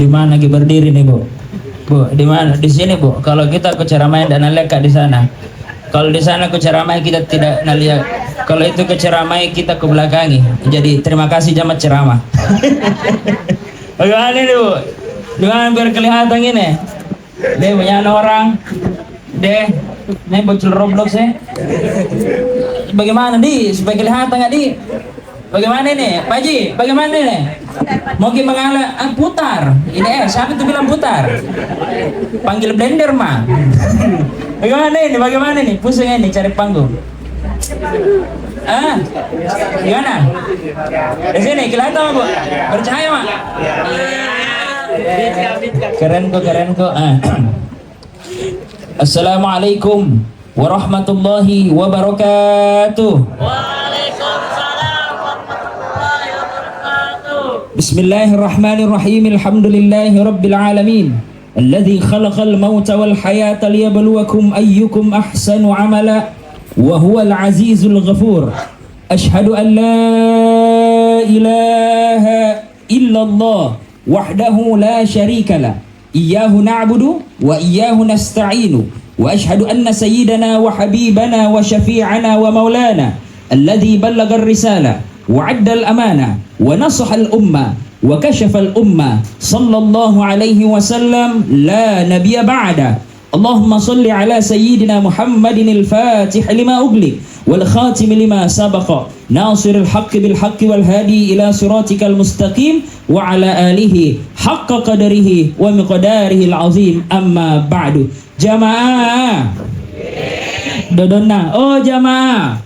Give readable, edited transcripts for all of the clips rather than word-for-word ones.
Di mana lagi berdiri nih, Bu? Bu, di mana? Di sini, Bu. Kalau kita ke ceramah dan naleka di sana. Kalau di sana ke ceramah kita tidak nalia. Kalau itu ke ceramah kita ke belakangi. Jadi terima kasih jamat ceramah. Bagaimana nih, Bu? Gimana biar kelihatan ini? Deh banyak orang. Deh, ini bocil Roblox ya. Bagaimana di? Supaya kelihatan nggak di? Bagaimana ini, Pak Haji? Bagaimana ini? Mau gimana? Putar. Ini siapa itu bilang putar? Panggil blender mah. Bagaimana ini? Bagaimana ini? Pusing ini cari panggung. Gimana? Di sini kelihatan, Bu? Bercahaya, Mak? Keren kok. Assalamualaikum warahmatullahi wabarakatuh. Bismillahirrahmanirrahim. Alhamdulillahi rabbil alamin. Alladzi khalaqal mauta wal hayata liyabluwakum ayyukum ahsanu amala wa huwal azizul ghafur. Ashhadu an la ilaha illallah wahdahu la syarika lah. Iyyahu na'budu wa iyyahu nasta'inu. Wa ashhadu anna sayyidana wa habibana wa syafi'ana wa maulana alladzi ballagha ar-risalah وعد الأمانة ونصح الأمة وكشف الأمة صلى الله عليه وسلم لا نبي بعده. اللهم صل على سيدنا محمد الفاتح لما أغلق والخاتم لما سبق ناصر الحق بالحق والهادي إلى صراطك المستقيم وعلى آله حق قدره ومقداره العظيم. أما بعد. جماعة dodonna. Oh jamaah.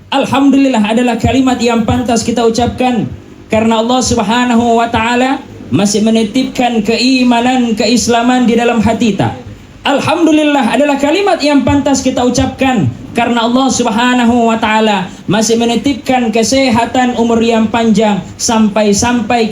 Alhamdulillah adalah kalimat yang pantas kita ucapkan karena Allah Subhanahu wa taala masih menitipkan keimanan, keislaman di dalam hati kita. Alhamdulillah adalah kalimat yang pantas kita ucapkan karena Allah Subhanahu wa taala masih menitipkan kesehatan, umur yang panjang sampai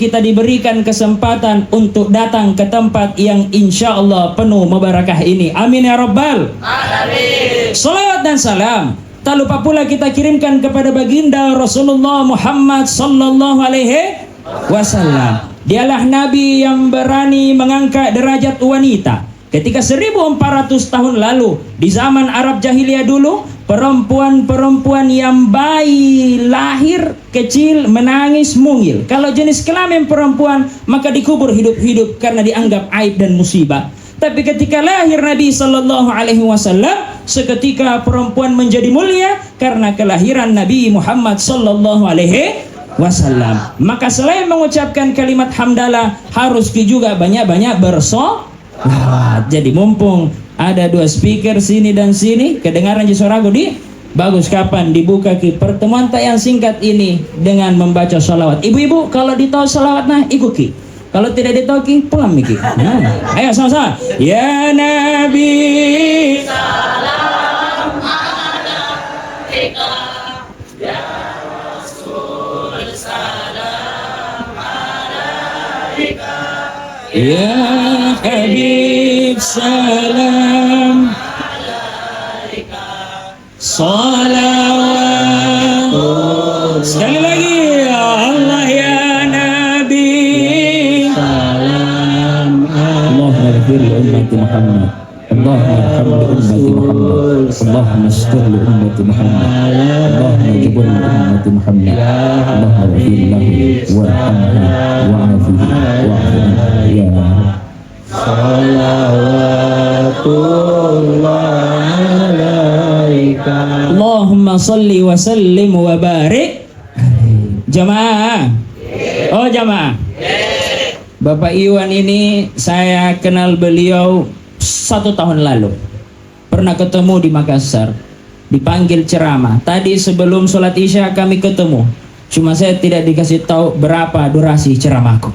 kita diberikan kesempatan untuk datang ke tempat yang insya Allah penuh mubarakah ini. Amin ya rabbal alamin. Salawat dan salam tak lupa pula kita kirimkan kepada baginda Rasulullah Muhammad sallallahu alaihi wasallam. Dialah nabi yang berani mengangkat derajat wanita. Ketika 1400 tahun lalu di zaman Arab jahiliyah dulu, perempuan-perempuan yang bayi lahir kecil menangis mungil. Kalau jenis kelamin perempuan maka dikubur hidup-hidup karena dianggap aib dan musibah. Tapi ketika lahir Nabi sallallahu alaihi wasallam, seketika perempuan menjadi mulia karena kelahiran Nabi Muhammad sallallahu alaihi wasallam. Maka selain mengucapkan kalimat hamdalah, harus juga banyak-banyak bersolawat. Jadi mumpung ada dua speaker sini dan sini, kedengaran suara di bagus. Kapan dibuka ki pertemuan tak yang singkat ini dengan membaca salawat. Ibu-ibu kalau ditahu salawat nah ikuti. Kalau tidak ditoki pulang mikir. Ayo sama-sama. Ya Nabi salam alaika, ya Rasul salam alaika, ya Habib salam alaika, salawat. Sekali lagi ya Allah ya لأمة محمد اللهم ارحم لأمة محمد اللهم استر لأمة محمد اللهم اجبر لأمة محمد اللهم اغفر له وارحمه وعافه واعف عنه يا رب. Salawatullah alaika. Allahumma salli wa sallim wa barik. Jamaah. Oh jamaah. Bapak Iwan ini saya kenal beliau 1 tahun lalu. Pernah ketemu di Makassar, dipanggil ceramah. Tadi sebelum sholat isya kami ketemu. Cuma saya tidak dikasih tahu berapa durasi ceramahku.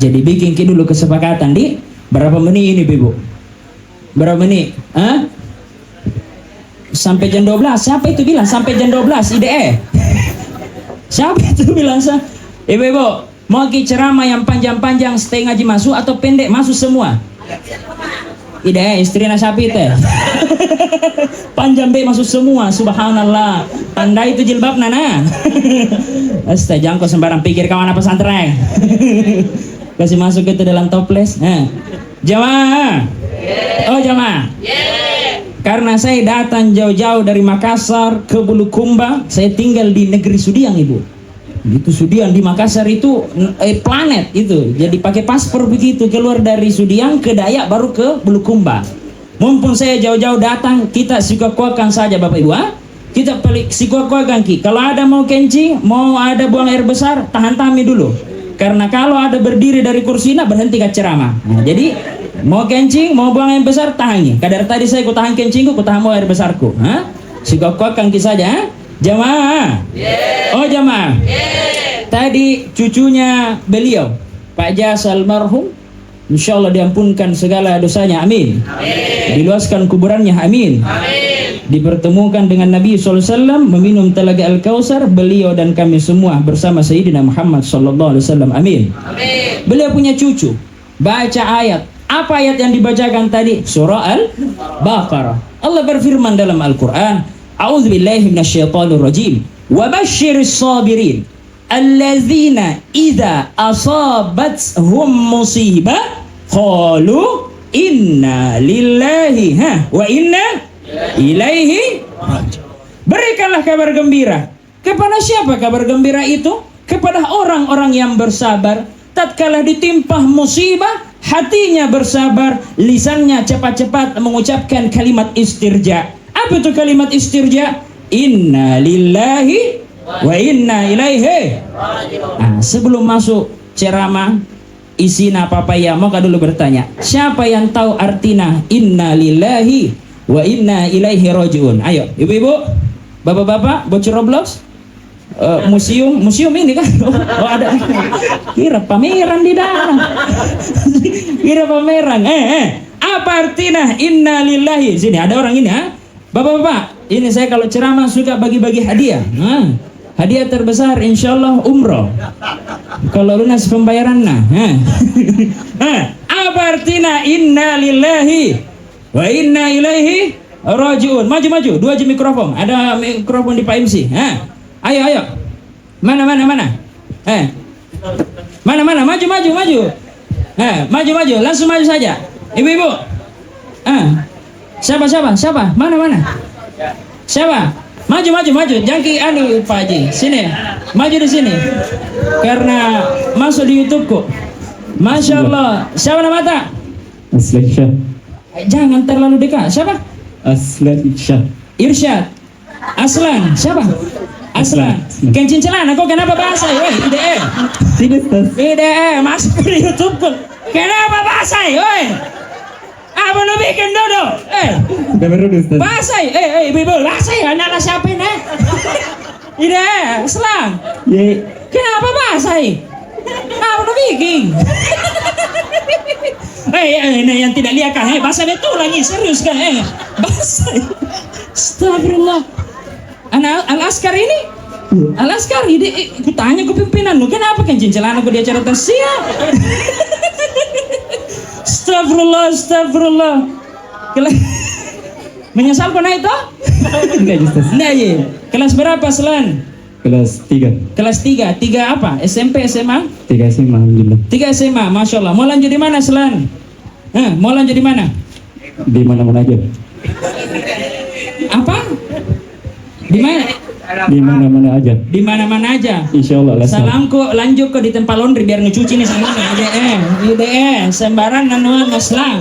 Jadi bikin dulu kesepakatan di berapa menit ini, Ibu? Berapa menit? Sampai jam 12. Siapa itu bilang sampai jam 12? IDE. Siapa itu bilang? Ibu-ibu mau ceramah yang panjang-panjang stay ngaji masuk atau pendek masuk semua? Ide istrinya sapi teh. Panjang be masuk semua, subhanallah. Tanda itu jilbab nana. Astaga, jangan kau sembarang pikir kawan apa pesantren. Kasih masuk itu dalam toples. Jamaah. Oh jamaah. Karena saya datang jauh-jauh dari Makassar ke Bulukumba, saya tinggal di negeri Sudiang ibu. Itu Sudiang di Makassar itu planet itu. Jadi pakai paspor begitu keluar dari Sudiang ke Dayak baru ke Bulukumba. Mumpung saya jauh-jauh datang, kita sikuat-kuatkan saja Bapak Ibu. Kita pelik sikuat-kuatkan ki. Kalau ada mau kencing, mau ada buang air besar, tahan tami dulu. Karena kalau ada berdiri dari kursi nak berhenti ke ceramah. Nah, jadi mau kencing, mau buang air besar, tahannya. Kadar tadi saya ku tahan kencingku, ku tahan mau air besarku. Sikuat-kuatkan ki saja. Jamaah. Oh jamaah. Tadi cucunya beliau Pak Jas almarhum, insya Allah diampunkan segala dosanya, amin. Diluaskan kuburannya, amin. Dipertemukan dengan Nabi SAW, meminum telaga Al-Kausar, beliau dan kami semua bersama Sayyidina Muhammad SAW, amin. Beliau punya cucu, baca ayat. Apa ayat yang dibacakan tadi? Surah Al-Baqarah. Allah berfirman dalam Al-Quran, A'udzubillahi minasyaitonirrajim. Wa basyiris sabirin allazina idza asabathum musibah qalu inna lillahi wa inna ilaihi raji'un. Berikanlah kabar gembira. Kepada siapa kabar gembira itu? Kepada orang-orang yang bersabar. Tatkala ditimpa musibah, hatinya bersabar, lisannya cepat-cepat mengucapkan kalimat istirja. Apa itu kalimat istirja? Inna lillahi wa inna ilaihi. Sebelum masuk ceramah isina papaya, maka dulu bertanya, siapa yang tahu artinya inna lillahi wa inna ilaihi rajiun? Ayo, ibu-ibu, bapak-bapak, bocor Roblox, museum ini kan? Oh ada, kira pameran di dalam, kira pameran. Apa artinya inna lillahi? Sini ada orang ini, bapak-bapak, ini saya kalau ceramah suka bagi-bagi hadiah. Hadiah terbesar insya Allah umroh. Kalau lunas pembayarannya. Apa artinya inna lillahi wa inna ilaihi rajiun? Maju-maju, 2 jam mikrofon. Ada mikrofon di Pak MC. Ayo. Mana? Mana? Maju. Maju. Langsung maju saja. Ibu-ibu. Siapa? Mana? Siapa? Maju. Jangki Pak Haji. Sini. Maju di sini. Karena masuk di YouTube-ku. Masya Allah. Siapa nama tak? Aslan Syah. Jangan terlalu dekat. Siapa? Aslan Syah. Irsyad. Aslan. Siapa? Aslan. Kencing celana kok kenapa bahasa? Woi, IDE. IDE masuk di YouTube-ku. Kenapa bahasa? Woi. Apa lu bikin dodo? Bahasa, ibu-ibu, bahasa anak siapa ini? Ide, selang. Kenapa bahasa? Apa lu bikin? Ini yang tidak lihat kan? Bahasa betul lagi, serius kan? Bahasa. Astagfirullah. Anak Al-Askar ini? Al-Askar, aku tanya ke pimpinan lu, kenapa kan celana aku di acara tasya? Astagfirullah. Menyesal kau naik toh? Enggak, Ustaz. Nah, iya. Kelas berapa Selan? Kelas 3. Kelas 3. 3 apa? SMP, SMA? 3 SMA, alhamdulillah. 3 SMA, Masya Allah. Mau lanjut di mana Selan? Mau lanjut di mana? Di mana-mana aja. Apa? Di mana? Di mana-mana aja. Di mana-mana aja. Insyaallah. Salamku lanjut ke di tempat laundry biar ngecuci nih sama IDE sembaran nanuan maslang.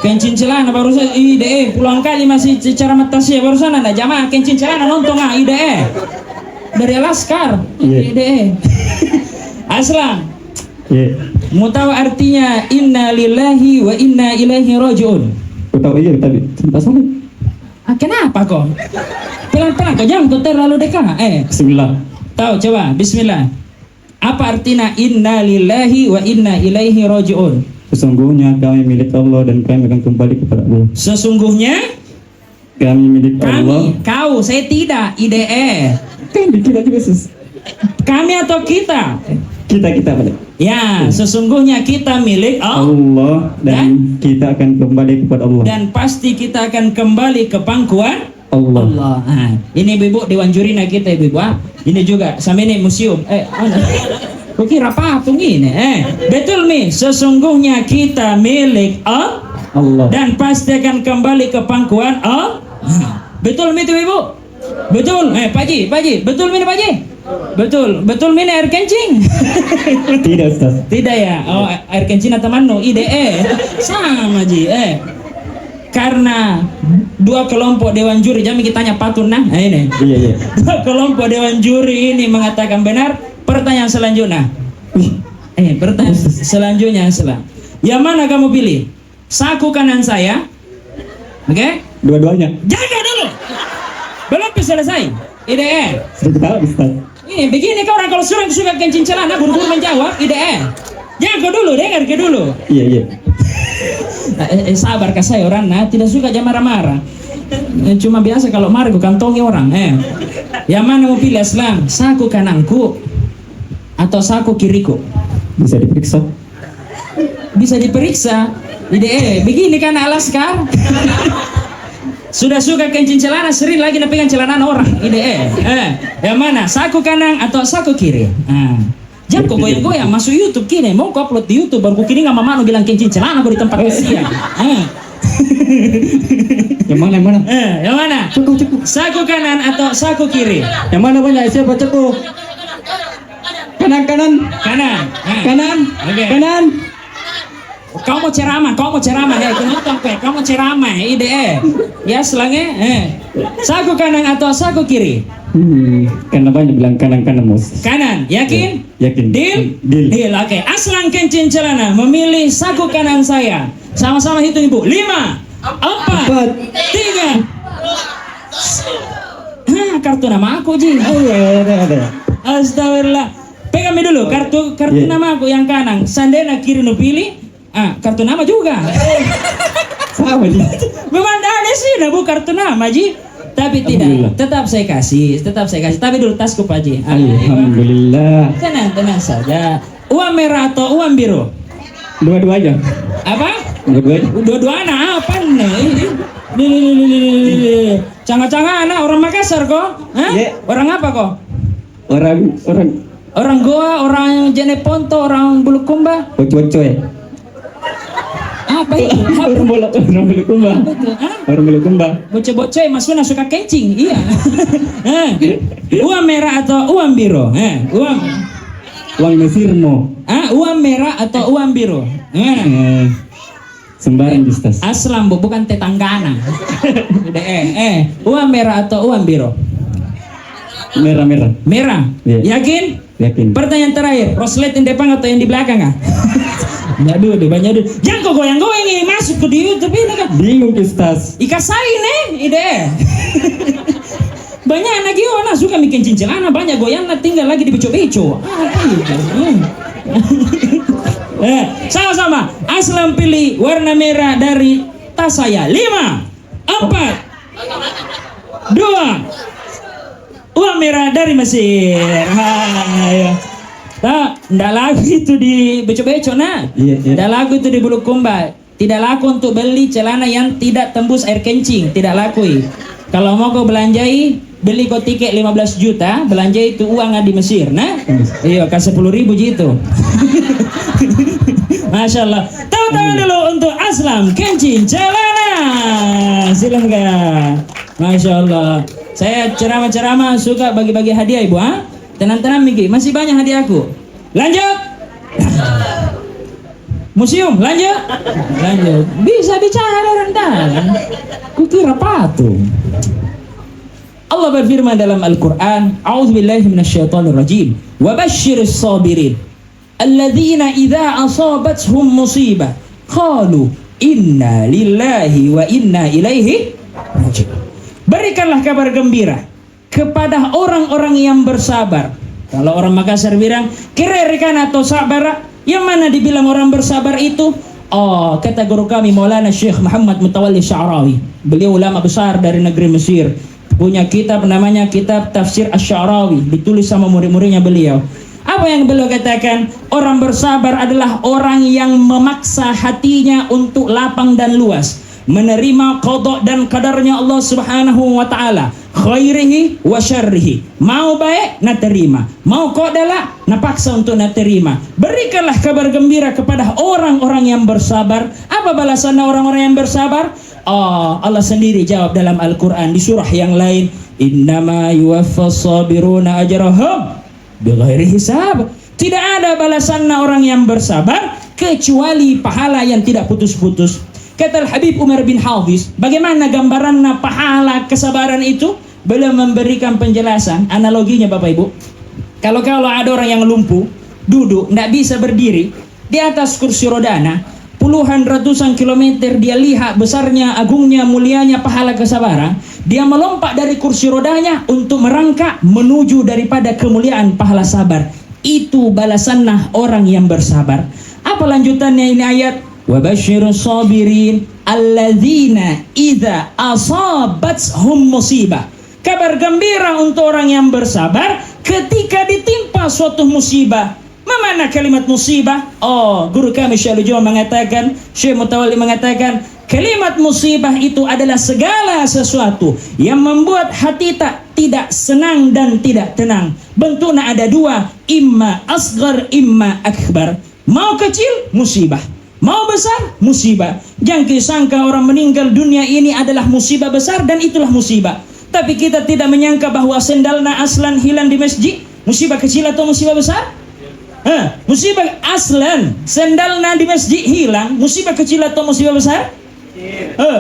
Kencing celana barusan IDE pulang kali masih secara matasya barusan ada jamaah kencing celana nonton IDE. Dari Al-Askar. IDE. Aslam. Mau tahu artinya inna lillahi wa inna ilaihi rajiun? Kau tahu iya tapi tempat sana. Kenapa kok? Pelan-pelan kok, jangan terlalu dekat. Bismillah. Tahu coba, bismillah. Apa artinya inna lillahi wa inna ilaihi rajiun? Sesungguhnya kami milik Allah dan kami akan kembali kepada Allah. Sesungguhnya kami milik Allah. Kau, saya tidak, IDE. Kan kita juga sus. Kami atau kita? kita balik. Ya, sesungguhnya kita milik Allah dan kita akan kembali kepada Allah. dan pasti kita akan kembali ke pangkuan Allah. Allah. Nah, ini ibu Dewan Jurina kita ibu. Ini juga sama ini museum. Kau kira patung ini? Betul nih. Sesungguhnya kita milik Allah. dan pasti akan kembali ke pangkuan betul nih ibu? Betul. Pak Ji, betul nih Pak Ji? Betul nih air kencing? Tidak Ustaz. Tidak ya? Oh, air kencing atau mano? IDE sama Ji. Karena dua kelompok dewan juri, jangan kita tanya patun nah ini. Iya. Dua kelompok dewan juri ini mengatakan benar. Pertanyaan selanjutnya. Pertanyaan selanjutnya adalah, yang mana kamu pilih? Saku kanan saya, oke? Dua-duanya. Jaga dulu. Belum selesai. IDE. Sudah tahu Ustaz. Ini begini kau orang kalau suka kencing celana buru-buru menjawab IDE. Jaga dulu, dengar ke dulu. Iya. Sabar ke saya orang tidak suka jangan marah-marah. Cuma biasa kalau marah gue kantongi orang. Yang mana mau pilih Islam? Saku kananku atau saku kiriku? Bisa diperiksa. Bisa diperiksa. Begini kan Alaskar. Sudah suka kencing celana, sering lagi pegang celana orang. Yang mana? Saku kanan atau saku kiri? Jangan kok goyang-goyang masuk YouTube kini. Mau kau upload di YouTube baru kini nggak mama bilang kencing celana gue di tempat kasihan. Yang mana? Yang mana? Cukup. Saku kanan atau saku kiri? Yang mana banyak siapa cukup? Kanan. Kanan. Oke. Kanan. Kau mau ceramah, kau mau ceramah, IDE. Ya selangnya, saku kanan atau saku kiri? Karena banyak bilang kanan Mus. Kanan, yakin? Yakin. Deal. Oke. Aslan kencing celana memilih saku kanan saya. Sama-sama hitung ibu. 5, 4, 3. Kartu nama aku Ji. Ada. Astagfirullah. Pegang dulu kartu nama aku yang kanan. Sandena kiri nu pilih. Kartu nama juga. Sama Ji. Memang ada sih bu kartu nama Ji. Tapi tidak. Tetap saya kasih. Tapi dulu tasku Pak Ji. Alhamdulillah. Tenang saja. Uang merah atau uang biru? Dua-duanya. Apa? Dua-duanya. Apa nih? Canggah-canggah anak orang Makassar kok? Orang apa kok? Orang Goa, orang Jeneponto, orang Bulukumba. Bocor. Apa itu? Orang Bulukumba. Orang Bulukumba. Bocah-bocah maksudnya suka kencing. Iya. Uang merah atau uang biru? Uang Mesir mau. Uang merah atau uang biru? Sembarang Ustaz. Aslam bukan tetanggana. Uang merah atau uang biru? Merah. Yeah. Yakin? Pertanyaan terakhir, Roslet yang depan atau yang di belakang? Banyak dulu. Jangan kok goyang-goyang ini masuk ke di YouTube ini kan. Bingung Ustaz. Ikasain IDE. Banyak anak gila suka bikin cincin celana, banyak goyang tinggal lagi di beco-beco. Sama-sama. Aslam pilih warna merah dari tas saya. 5, 4, 2. Uang merah dari Mesir. Nggak laku itu di beco-beco Nggak laku itu di Bulukumba. Tidak laku untuk beli celana yang tidak tembus air kencing. Tidak laku. Kalau mau kau belanjai, beli kau tiket 15 juta, belanjai itu uang di Mesir. Iya, kasih 10.000 gitu. Masya Allah. Tahu-tahu dulu untuk Aslam kencing celana. Silakan. Masya Allah. Saya ceramah-ceramah suka bagi-bagi hadiah ibu. Tenang-tenang Miki, masih banyak hadiahku. Lanjut. Museum, lanjut. Bisa bicara orang tangan. Kukira patung. Allah berfirman dalam Al-Quran, A'udzubillahi minasyaitonirrajim. Wa basyiris sabirin. Alladzina idza asabathum musibah qalu inna lillahi wa inna ilaihi raji'un. Berikanlah kabar gembira kepada orang-orang yang bersabar. Kalau orang Makassar bilang kirerikan atau sabar, yang mana dibilang orang bersabar itu? Kata guru kami Maulana Syekh Muhammad Mutawalli Sya'rawi. Beliau ulama besar dari negeri Mesir. Punya kitab namanya kitab Tafsir Asy-Sya'rawi, ditulis sama murid-muridnya beliau. Apa yang beliau katakan? Orang bersabar adalah orang yang memaksa hatinya untuk lapang dan luas, menerima qada dan qadarnya Allah Subhanahu wa taala, khairihi wa syarrihi. Mau baik na terima, mau qadala na paksa untuk na terima. Berikanlah kabar gembira kepada orang-orang yang bersabar. Apa balasan orang-orang yang bersabar? Allah sendiri jawab dalam Al-Qur'an di surah yang lain, innama yuwaffas sabiruna ajrahum bighairi hisab. Tidak ada balasan orang yang bersabar kecuali pahala yang tidak putus-putus. Kata Habib Umar bin Hafiz, bagaimana gambaran pahala kesabaran itu? Beliau memberikan penjelasan, analoginya Bapak Ibu. Kalau ada orang yang lumpuh, duduk, tidak bisa berdiri, di atas kursi rodana, puluhan ratusan kilometer dia lihat besarnya, agungnya, mulianya pahala kesabaran. Dia melompat dari kursi rodanya untuk merangkak menuju daripada kemuliaan pahala sabar. Itu balasanlah orang yang bersabar. Apa lanjutannya ini ayat? Wabashirus sabirin alladzina idza asabathum musibah. Kabar gembira untuk orang yang bersabar ketika ditimpa suatu musibah. Mana kalimat musibah? Guru kami Syekh Al-Juma mengatakan, Syekh Mutawalli mengatakan, kalimat musibah itu adalah segala sesuatu yang membuat hati tidak senang dan tidak tenang. Bentuknya ada dua, imma asghar, imma akbar. Mau kecil, musibah. Mau besar, musibah. Jangan disangka orang meninggal dunia ini adalah musibah besar dan itulah musibah. Tapi kita tidak menyangka bahwa sendalna aslan hilang di masjid, musibah kecil atau musibah besar? Musibah aslan sendalna di masjid hilang, musibah kecil atau musibah besar?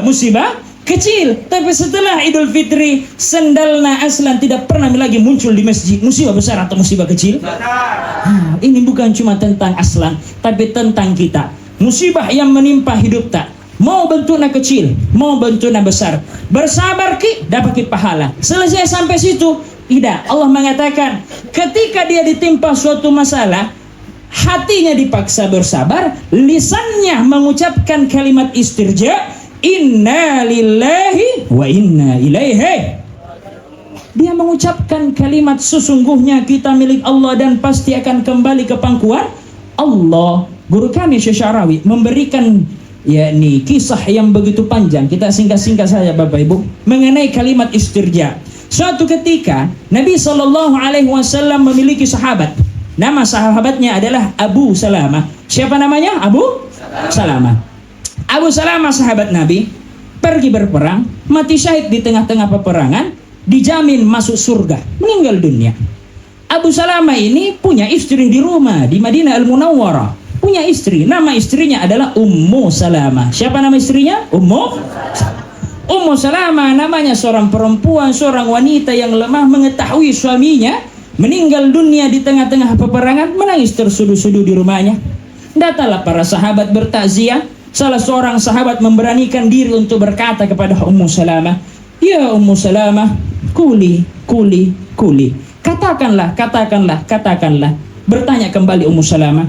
Musibah kecil. Tapi setelah Idul Fitri sendalna aslan tidak pernah lagi muncul di masjid, musibah besar atau musibah kecil? Ini bukan cuma tentang aslan, tapi tentang kita. Musibah yang menimpa hidup tak, mau bentuknya kecil, mau bentuknya besar, bersabar dapat pahala. Selesai sampai situ? Tidak. Allah mengatakan ketika dia ditimpa suatu masalah, hatinya dipaksa bersabar, lisannya mengucapkan kalimat istirja, inna lillahi wa inna ilaihi. Dia mengucapkan kalimat sesungguhnya kita milik Allah dan pasti akan kembali ke pangkuan Allah. Guru kami Syekh Syarawi memberikan kisah yang begitu panjang. Kita singkat-singkat saja Bapak Ibu mengenai kalimat istirja. Suatu ketika Nabi SAW memiliki sahabat. Nama sahabatnya adalah Abu Salamah. Siapa namanya? Abu Salamah. Abu Salamah sahabat Nabi, pergi berperang, mati syahid di tengah-tengah peperangan, dijamin masuk surga, meninggal dunia. Abu Salamah ini punya istri di rumah di Madinah Al-Munawwarah. Punya istri, nama istrinya adalah Ummu Salamah. Siapa nama istrinya? Ummu Salamah namanya seorang perempuan, seorang wanita yang lemah, mengetahui suaminya meninggal dunia di tengah-tengah peperangan, menangis tersudu-sudu di rumahnya. Datanglah para sahabat bertakziah. Salah seorang sahabat memberanikan diri untuk berkata kepada Ummu Salamah, ya Ummu Salamah, kuli. Katakanlah. Bertanya kembali Ummu Salamah,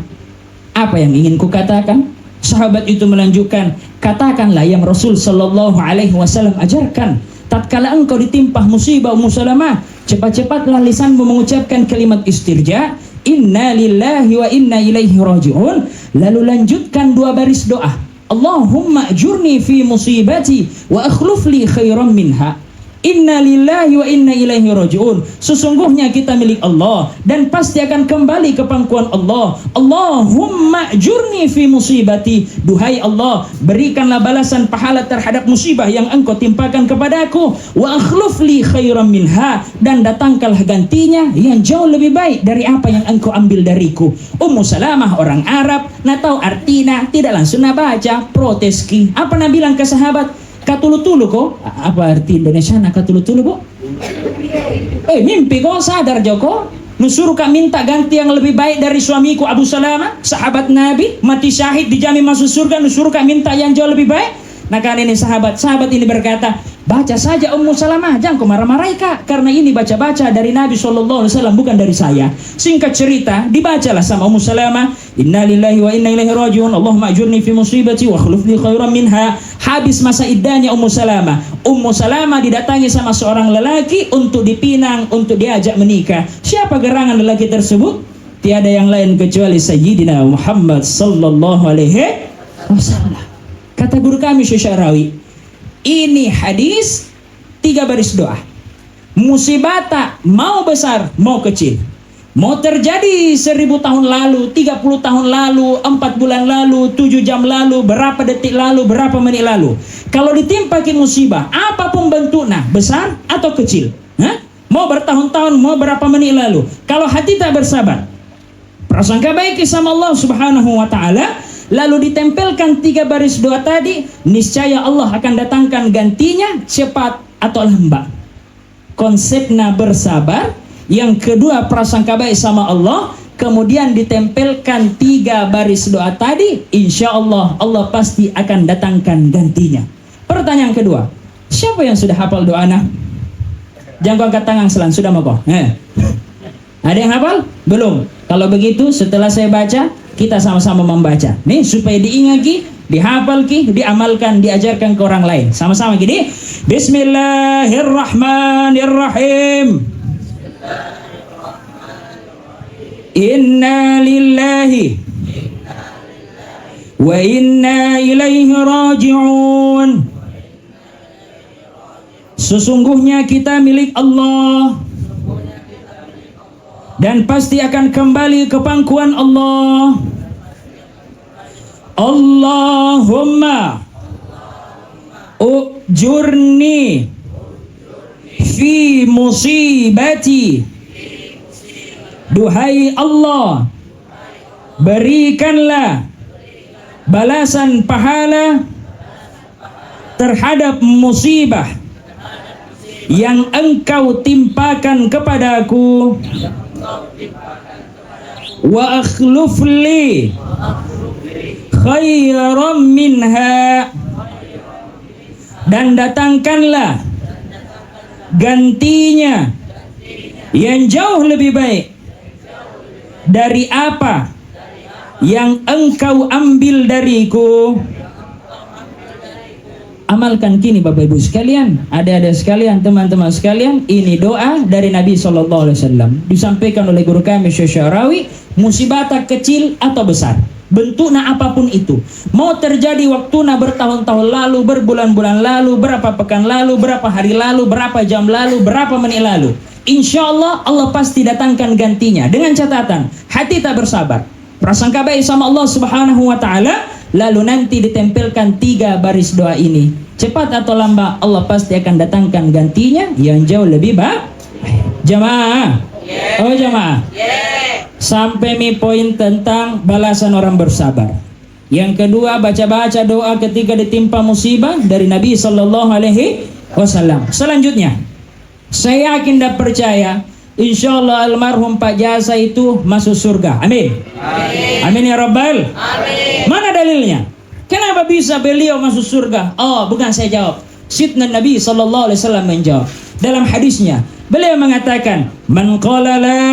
apa yang ingin ku katakan? Sahabat itu melanjutkan, katakanlah yang Rasul Sallallahu Alaihi Wasallam ajarkan. Tatkala engkau ditimpa musibah Ummu Salamah, cepat-cepatlah lisanmu mengucapkan kalimat istirja, inna lillahi wa inna ilaihi raji'un. Lalu lanjutkan dua baris doa, Allahumma ajurni fi musibati wa akhluf li khairan minha. Inna lillahi wa inna ilaihi raji'un. Sesungguhnya kita milik Allah dan pasti akan kembali ke pangkuan Allah. Allahumma ajurni fi musibati. Duhai Allah, berikanlah balasan pahala terhadap musibah yang engkau timpakan kepadaku. Wa akhluf li khairan minha. Dan datangkanlah gantinya yang jauh lebih baik dari apa yang engkau ambil dariku. Ummu Salamah orang Arab, nak tahu artinya, tidak langsung nak baca, proteski. Apa nak bilang ke sahabat? Katulu-tulu kok? Apa arti Indonesia nak katulu-tulu kok? Mimpi kok, sadar Joko. Nusuruh kak minta ganti yang lebih baik dari suamiku Abu Salamah, sahabat Nabi, mati syahid dijamin masuk surga. Nusuruh kak minta yang jauh lebih baik. Nah kan ini sahabat ini berkata, baca saja Ummu Salamah, jangan kau marah-marahi kak, karena ini baca-baca dari Nabi SAW, bukan dari saya. Singkat cerita, dibacalah sama Ummu Salamah, inna lillahi wa inna ilaihi raji'un, Allahumma ajurni fi musibati wa akhluf li khairan minha. Habis masa iddahnya Ummu Salamah didatangi sama seorang lelaki untuk dipinang, untuk diajak menikah. Siapa gerangan lelaki tersebut? tiada yang lain kecuali Sayyidina Muhammad sallallahu alaihi wasallam. Kata guru kami Syekh Syarawi, ini hadis 3 baris doa. Musibah tak mau besar mau kecil, mau terjadi 1000 tahun lalu, 30 tahun lalu, 4 bulan lalu, 7 jam lalu, berapa detik lalu, berapa menit lalu, kalau ditimpa musibah apapun bentuknya, besar atau kecil, mau bertahun-tahun, mau berapa menit lalu, kalau hati tak bersabar, prasangka baik sama Allah subhanahu wa ta'ala, lalu ditempelkan 3 baris doa tadi, niscaya Allah akan datangkan gantinya cepat atau lambat. Konsepnya bersabar. Yang kedua prasangka baik sama Allah, kemudian ditempelkan 3 baris doa tadi, insya Allah Allah pasti akan datangkan gantinya. Pertanyaan kedua, siapa yang sudah hafal doanya? Jangan angkat tangan selan, sudah mau kok? Ada yang hafal? Belum. Kalau begitu setelah saya baca, kita sama-sama membaca. Nih supaya diingati, dihafal ki, diamalkan, diajarkan ke orang lain. Sama-sama gini. Bismillahirrahmanirrahim. Inna lillahi wa inna ilaihi raji'un. Sesungguhnya kita milik Allah dan pasti akan kembali ke pangkuan Allah. Allahumma ujurni fi musibati. Duhai Allah, berikanlah balasan pahala terhadap musibah yang Engkau timpakan kepadaku. Wa akhlufli khairan minha, dan datangkanlah gantinya yang jauh lebih baik dari apa yang Engkau ambil dariku. Amalkan kini Bapak Ibu sekalian, adik-adik sekalian, teman-teman sekalian. Ini doa dari Nabi SAW, disampaikan oleh guru kami Syekh Syarawi. Musibah tak kecil atau besar, bentuknya apapun itu, mau terjadi waktunya bertahun-tahun lalu, berbulan-bulan lalu, berapa pekan lalu, berapa hari lalu, berapa jam lalu, berapa menit lalu, insya Allah Allah pasti datangkan gantinya. Dengan catatan hati tak bersabar, prasangka baik sama Allah subhanahu wa ta'ala, lalu nanti ditempelkan 3 baris doa ini. Cepat atau lambat Allah pasti akan datangkan gantinya yang jauh lebih baik. Jamaah, oh jamaah, sampai mi poin tentang balasan orang bersabar. Yang kedua, baca-baca doa ketika ditimpa musibah dari Nabi Sallallahu Alaihi Wasallam. Selanjutnya, saya yakin dan percaya, insya Allah almarhum Pak Jasa itu masuk surga. Amin. Amin. Amin ya Rabbal. Amin. Mana dalilnya? Kenapa bisa beliau masuk surga? Oh, bukan saya jawab. Sidna Nabi Sallallahu Alaihi Wasallam menjawab. Dalam hadisnya, beliau mengatakan, "Man qala la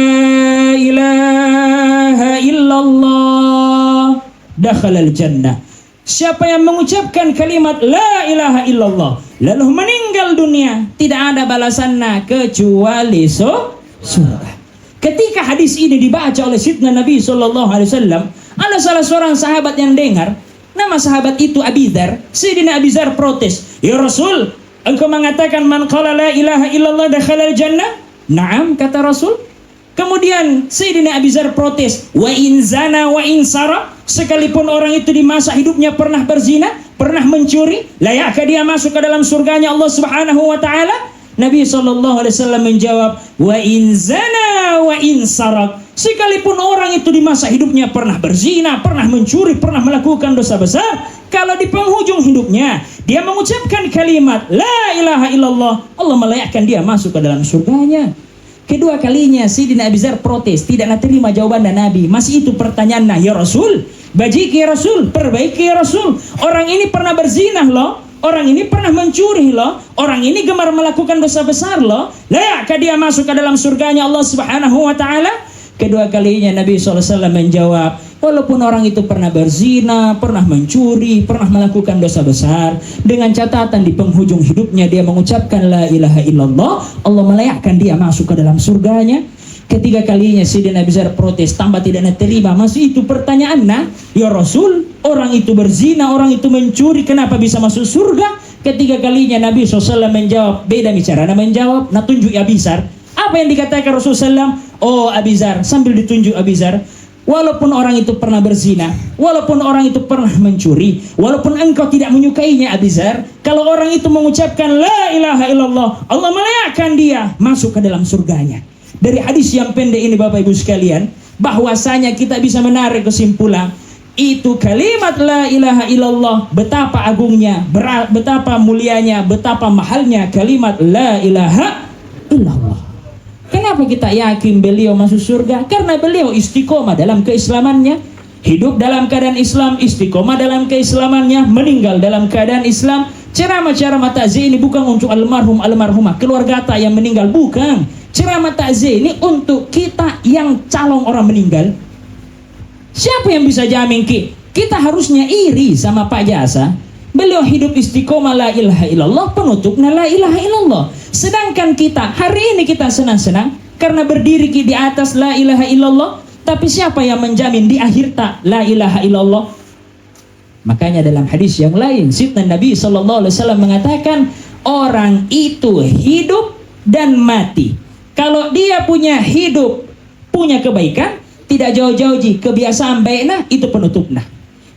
ilaha illallah dakhala al-jannah." Siapa yang mengucapkan kalimat la ilaha illallah lalu meninggal dunia, tidak ada balasannya kecuali surga. Ketika hadis ini dibaca oleh Sidna Nabi Sallallahu Alaihi Wasallam, ada salah seorang sahabat yang dengar. Nama sahabat itu Abi Dzar. Sayyidina Abi Dzar protes, "Ya Rasul, engkau mengatakan man qala la ilaha illallah dakhala al-jannah?" "Na'am," kata Rasul. Kemudian Sayyidina Abi Dzar protes, "Wa in zana wa in sara?" Sekalipun orang itu di masa hidupnya pernah berzina, pernah mencuri, layakkah dia masuk ke dalam surganya Allah Subhanahu wa taala? Nabi sallallahu alaihi wasallam menjawab, "Wa in zana wa in sarak." Sekalipun orang itu di masa hidupnya pernah berzina, pernah mencuri, pernah melakukan dosa besar, kalau di penghujung hidupnya dia mengucapkan kalimat la ilaha illallah, Allah melayakkan dia masuk ke dalam surganya. Kedua kalinya Sayyidina Abi Dzar protes, tidak terima jawaban dari Nabi. Masih itu pertanyaannya, "Ya Rasul, bajiki ya Rasul, perbaiki ya Rasul. Orang ini pernah berzina loh, orang ini pernah mencuri loh, orang ini gemar melakukan dosa besar loh, layakkah dia masuk ke dalam surganya Allah Subhanahu wa taala?" Kedua kalinya Nabi SAW menjawab, walaupun orang itu pernah berzina, pernah mencuri, pernah melakukan dosa besar, dengan catatan di penghujung hidupnya dia mengucapkan la ilaha illallah, Allah melayakkan dia masuk ke dalam surganya. Ketiga kalinya Sayyidina Abu Dzar protes, tambah tidak terima. Masih itu pertanyaan, nah, ya Rasul, orang itu berzina, orang itu mencuri, kenapa bisa masuk surga? Ketiga kalinya Nabi SAW menjawab, beda bicara, menjawab, nah tunjuk Abu Dzar. Apa yang dikatakan Rasulullah SAW? Oh Abu Dzar, sambil ditunjuk Abu Dzar, walaupun orang itu pernah berzina, walaupun orang itu pernah mencuri, walaupun engkau tidak menyukainya Abu Dzar, kalau orang itu mengucapkan la ilaha illallah, Allah melayakkan dia masuk ke dalam surganya. Dari hadis yang pendek ini Bapak Ibu sekalian, bahwasanya kita bisa menarik kesimpulan, itu kalimat la ilaha illallah, betapa agungnya, betapa mulianya, betapa mahalnya kalimat la ilaha illallah. Kenapa kita yakin beliau masuk surga? Karena beliau istiqomah dalam keislamannya, hidup dalam keadaan Islam, istiqomah dalam keislamannya, meninggal dalam keadaan Islam. Ceramah-ceramah takziah ini bukan untuk almarhum almarhumah, keluarga tak yang meninggal, bukan. Ceramah takziah ini untuk kita yang calon orang meninggal. Siapa yang bisa jamin kita harusnya iri sama Pak Jasa? Beliau hidup istiqomah la ilaha illallah, penutupnya la ilaha illallah. Sedangkan kita hari ini kita senang-senang karena berdiri di atas la ilaha illallah, tapi siapa yang menjamin di akhir tak la ilaha illallah? Makanya dalam hadis yang lain, Sayyidina Nabi SAW mengatakan, orang itu hidup dan mati. Kalau dia punya hidup, punya kebaikan, tidak jauh-jauh kebiasaan baiknya, itu penutupnya.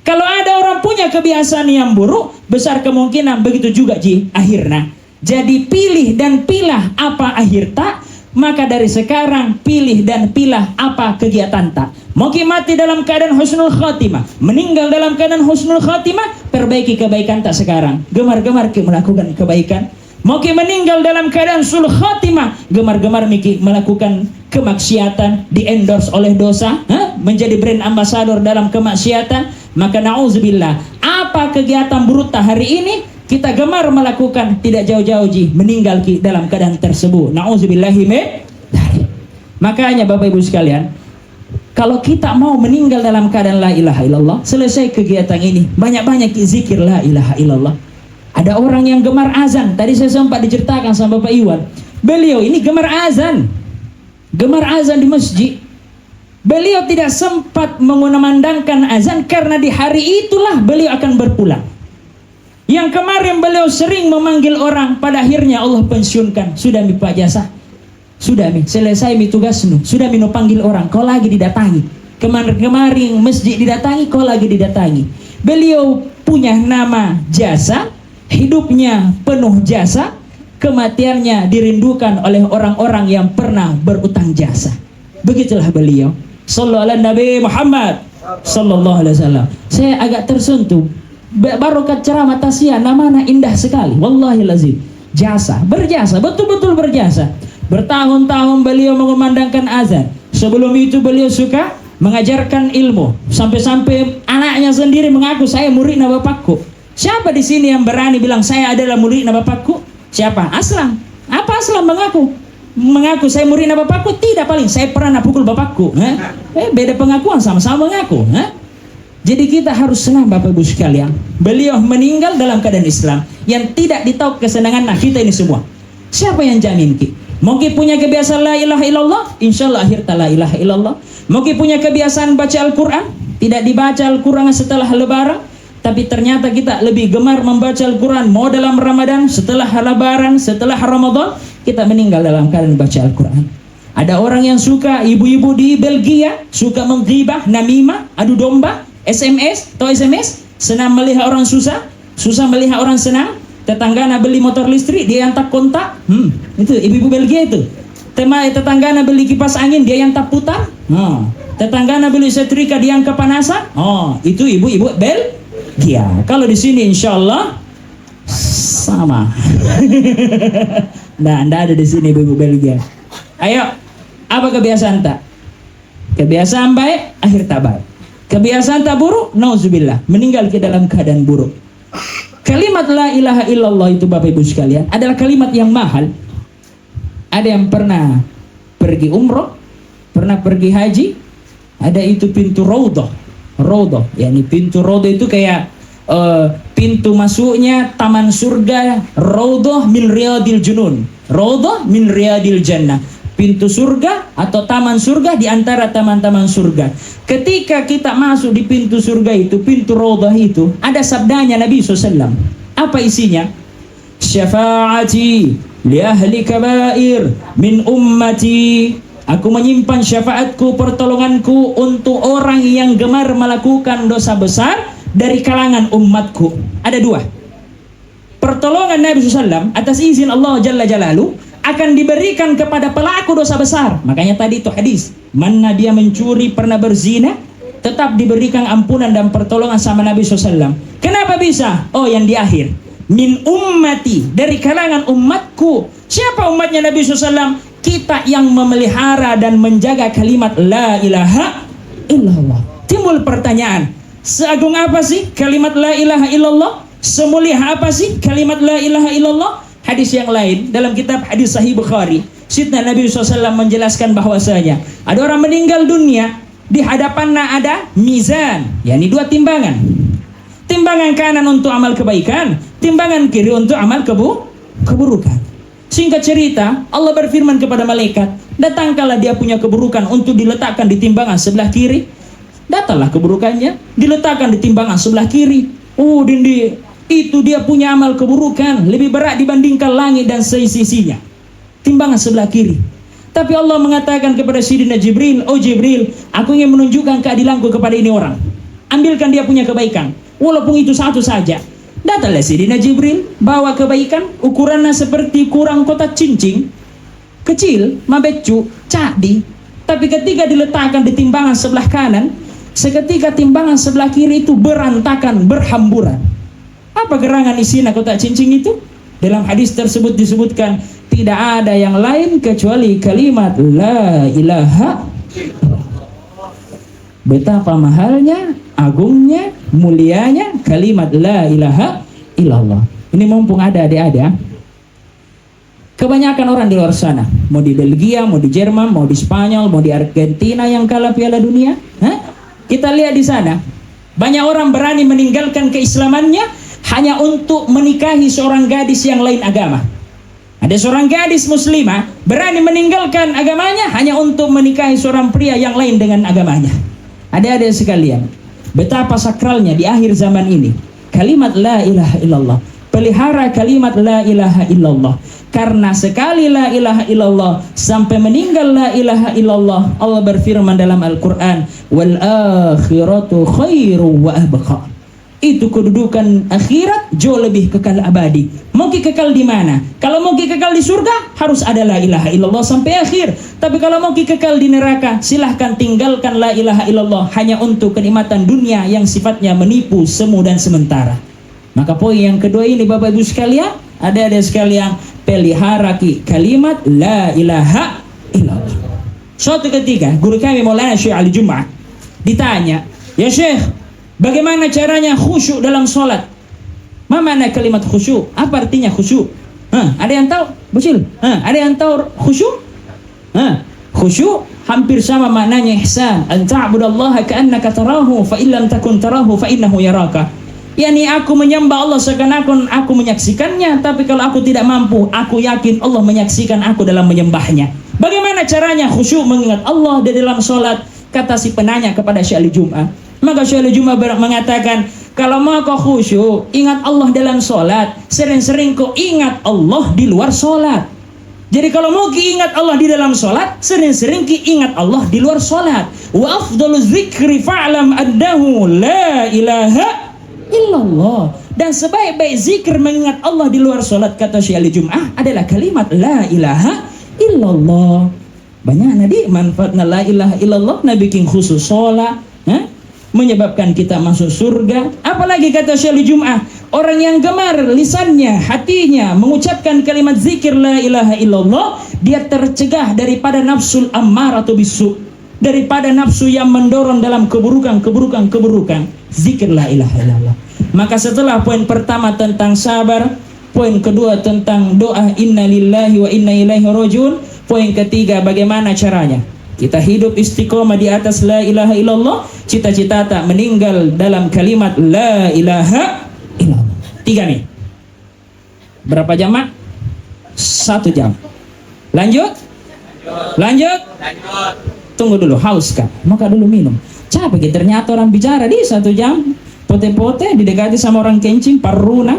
Kalau ada orang punya kebiasaan yang buruk, besar kemungkinan begitu juga akhirnya. Jadi pilih dan pilah apa akhir tak, maka dari sekarang pilih dan pilah apa kegiatan tak. Mungkin mati dalam keadaan husnul khatimah, meninggal dalam keadaan husnul khatimah, perbaiki kebaikan tak sekarang. Gemar-gemar melakukan kebaikan. Mungkin meninggal dalam keadaan sul khatimah, gemar-gemar melakukan kemaksiatan, di-endorse oleh dosa, menjadi brand ambassador dalam kemaksiatan. Maka na'udzubillah, apa kegiatan buruk hari ini kita gemar melakukan, tidak jauh-jauh meninggal dalam keadaan tersebut. Na'udzubillahi min dzalik. Makanya Bapak Ibu sekalian, kalau kita mau meninggal dalam keadaan la ilaha illallah, selesai kegiatan ini, banyak-banyak zikir la ilaha illallah. Ada orang yang gemar azan. Tadi saya sempat diceritakan sama Bapak Iwan, beliau ini gemar azan di masjid. Beliau tidak sempat mengumandangkan azan karena di hari itulah beliau akan berpulang. Yang kemarin beliau sering memanggil orang, pada akhirnya Allah pensiunkan. Sudah mi Pak Jasa, sudah mi selesai mi tugasmu, sudah mi no panggil orang, kau lagi didatangi. Kemarin masjid didatangi, kau lagi didatangi. Beliau punya nama jasa, hidupnya penuh jasa, kematiannya dirindukan oleh orang-orang yang pernah berutang jasa. Begitulah beliau. Sallallahu alaihi Nabi Muhammad sallallahu alaihi wasallam. Saya agak tersentuh. Barokat ceramah tasya, namanya indah sekali. Wallahi lazim. Jasa, berjasa, betul-betul berjasa. Bertahun-tahun beliau mengumandangkan azan. Sebelum itu beliau suka mengajarkan ilmu. Sampai-sampai anaknya sendiri mengaku, saya murid bapakku. Siapa di sini yang berani bilang saya adalah murid bapakku? Siapa? Aslam. Apa Aslam mengaku saya murid bapakku? Tidak, paling saya pernah pukul bapakku. Beda pengakuan, sama-sama mengaku. Jadi kita harus senang Bapak Ibu sekalian. Beliau meninggal dalam keadaan Islam yang tidak ditahu kesenangan kita ini semua. Siapa yang jamin Mungkin punya kebiasaan la ilaha illallah, insyaallah akhir la ilaha illallah. Mungkin punya kebiasaan baca Al-Quran, tidak dibaca Al-Quran setelah lebaran, tapi ternyata kita lebih gemar membaca Al-Quran mau dalam Ramadan, setelah lebaran, setelah Ramadan kita meninggal dalam keadaan baca Al-Quran. Ada orang yang suka, ibu-ibu di Belgia suka menggibah, namimah, adu domba, SMS, senang melihat orang susah melihat orang senang. Tetanggana beli motor listrik, dia yang tak kontak. Itu ibu-ibu Belgia itu. Tetanggana beli kipas angin, dia yang tak putar. Tetanggana beli setrika, dia yang kepanasan. Itu ibu-ibu Belgia. Kalau di sini insya Allah sama. Nah, anda ada di sini ibu-ibu Belgia. Ayo, apa kebiasaan tak? Kebiasaan baik, akhir tak baik. Kebiasaan tak buruk, nauzubillah, meninggal ke dalam keadaan buruk. Kalimat la ilaha illallah itu Bapak Ibu sekalian adalah kalimat yang mahal. Ada yang pernah pergi umroh, pernah pergi haji, ada itu pintu Raudhah, yakni pintu Raudhah itu kayak pintu masuknya taman surga. Raudhah min riyadil junun, Raudhah min riyadil jannah. pintu surga atau taman surga di antara taman-taman surga. Ketika kita masuk di pintu surga itu, pintu Raudhah itu, ada sabdanya Nabi SAW. Apa isinya? Syafaati li ahli kabair min ummati. Aku menyimpan syafaatku, pertolonganku untuk orang yang gemar melakukan dosa besar dari kalangan umatku. Ada dua. Pertolongan Nabi SAW atas izin Allah Jalla Jalaluhu akan diberikan kepada pelaku dosa besar. Makanya tadi itu hadis, mana dia mencuri, pernah berzina, tetap diberikan ampunan dan pertolongan sama Nabi SAW. Kenapa bisa? Oh, yang di akhir, min ummati, dari kalangan umatku. Siapa umatnya Nabi SAW? Kita yang memelihara dan menjaga kalimat la ilaha illallah. Timbul pertanyaan, seagung apa sih kalimat la ilaha illallah? Semulia apa sih kalimat la ilaha illallah? Hadis yang lain dalam kitab hadis Sahih Bukhari, Sidna Nabi SAW menjelaskan bahwasanya ada orang meninggal dunia, di hadapannya ada mizan, yakni dua timbangan. Timbangan kanan untuk amal kebaikan, timbangan kiri untuk amal keburukan. Singkat cerita, Allah berfirman kepada malaikat, datangkanlah dia punya keburukan untuk diletakkan di timbangan sebelah kiri. Datanglah keburukannya, diletakkan di timbangan sebelah kiri. Oh, dindi, itu dia punya amal keburukan lebih berat dibandingkan langit dan seisinya. Timbangan sebelah kiri. Tapi Allah mengatakan kepada Sayyidina Jibril, oh Jibril, aku ingin menunjukkan keadilanku kepada ini orang. Ambilkan dia punya kebaikan, walaupun itu satu saja. Datanglah Sayyidina Jibril, bawa kebaikan, ukurannya seperti ukuran kotak cincin, kecil, mabecu, cadi. Tapi ketika diletakkan di timbangan sebelah kanan, seketika timbangan sebelah kiri itu berantakan, berhamburan. Apa gerangan isinya kotak cincin itu? Dalam hadis tersebut disebutkan, tidak ada yang lain kecuali kalimat la ilaha. Betapa mahalnya, agungnya, mulianya kalimat la ilaha illallah. Ini mumpung ada adik-adik. Kebanyakan orang di luar sana, mau di Belgia, mau di Jerman, mau di Spanyol, mau di Argentina yang kalah Piala Dunia, kita lihat di sana, banyak orang berani meninggalkan keislamannya hanya untuk menikahi seorang gadis yang lain agama. Ada seorang gadis muslimah berani meninggalkan agamanya hanya untuk menikahi seorang pria yang lain dengan agamanya. Adik-adik sekalian, betapa sakralnya di akhir zaman ini kalimat la ilaha illallah. Pelihara kalimat la ilaha illallah. Karena sekali la ilaha illallah sampai meninggal la ilaha illallah, Allah berfirman dalam Al-Quran, wal akhiratu khairu wa abqa. Itu kedudukan akhirat jauh lebih kekal abadi. Mau kekal di mana? Kalau mau kekal di surga harus ada la ilaha illallah sampai akhir. Tapi kalau mau kekal di neraka, silahkan tinggalkan la ilaha illallah hanya untuk kenikmatan dunia yang sifatnya menipu, semu dan sementara. Maka poin yang kedua ini Bapak Ibu sekalian, ada sekalian, pelihara kalimat la ilaha illallah. Suatu ketika guru kami Maulana Syekh Ali Jum'ah ditanya, ya Syekh, bagaimana caranya khusyuk dalam sholat? Mana kalimat khusyuk? Apa artinya khusyuk? Ada yang tahu? Bocil? Ada yang tahu khusyuk? Khusyuk hampir sama maknanya ihsan. An ta'budallaha ka'annaka tarahu fa illam takun tarahu fa innahu yaraka. Yani aku menyembah Allah seakan-akan aku menyaksikannya, tapi kalau aku tidak mampu, aku yakin Allah menyaksikan aku dalam menyembahnya. Bagaimana caranya khusyuk mengingat Allah di dalam sholat? Kata si penanya kepada Syekh Ali Jum'ah. Maka Syekh Ali Jum'ah mengatakan, kalau mau kau khusyuk, ingat Allah dalam sholat, sering-sering kau ingat Allah di luar sholat. Jadi kalau mau ingat Allah di dalam sholat, sering-sering ingat Allah di luar sholat. Wa afdalu dzikri fa'lam annahu la ilaha illallah. Dan sebaik-baik zikir mengingat Allah di luar sholat, kata Syekh Ali Jum'ah, adalah kalimat la ilaha illallah. Banyak nadi manfaatnya la ilaha illallah, Nabi bikin khusus sholat, menyebabkan kita masuk surga. Apalagi kata Syekh Ali Jum'ah, orang yang gemar lisannya, hatinya mengucapkan kalimat zikir la ilaha illallah, dia tercegah daripada nafsul ammaratu bisu, daripada nafsu yang mendorong dalam keburukan. Zikir la ilaha illallah. Maka setelah poin pertama tentang sabar, poin kedua tentang doa inna lillahi wa inna ilaihi rajiun, poin ketiga bagaimana caranya kita hidup istiqomah di atas la ilaha illallah, cita-cita tak meninggal dalam kalimat la ilaha illallah. 3 nih. Berapa jam, Mak? 1 jam. Lanjut. Lanjut. Tunggu dulu, haus kah? Mau kah dulu minum? Capek ternyata orang bicara di 1 jam. Pote-pote didekati sama orang kencing, paruna.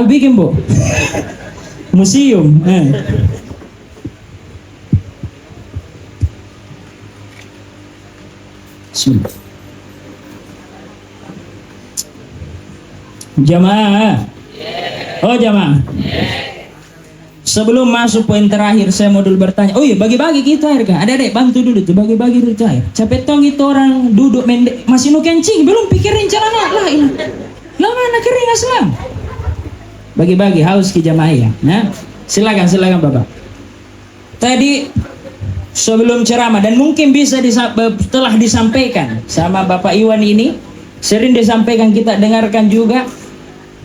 Bikin bu. Museum. Bismillah. Jamaah. Oh jamaah. Sebelum masuk poin terakhir, saya mau dulu bertanya. Oh iya, bagi-bagi kita air kan? Ada bantu dulu tuh, bagi-bagi dulu air. Capek tong itu orang duduk mendek, masih nu kencing, belum pikirin celana lah ini. Lah mana kering aslam? Bagi-bagi haus ke jamaah ya. Nah, silakan Bapak. Tadi sebelum ceramah dan mungkin bisa telah disampaikan sama Bapak Iwan ini, sering disampaikan, kita dengarkan juga.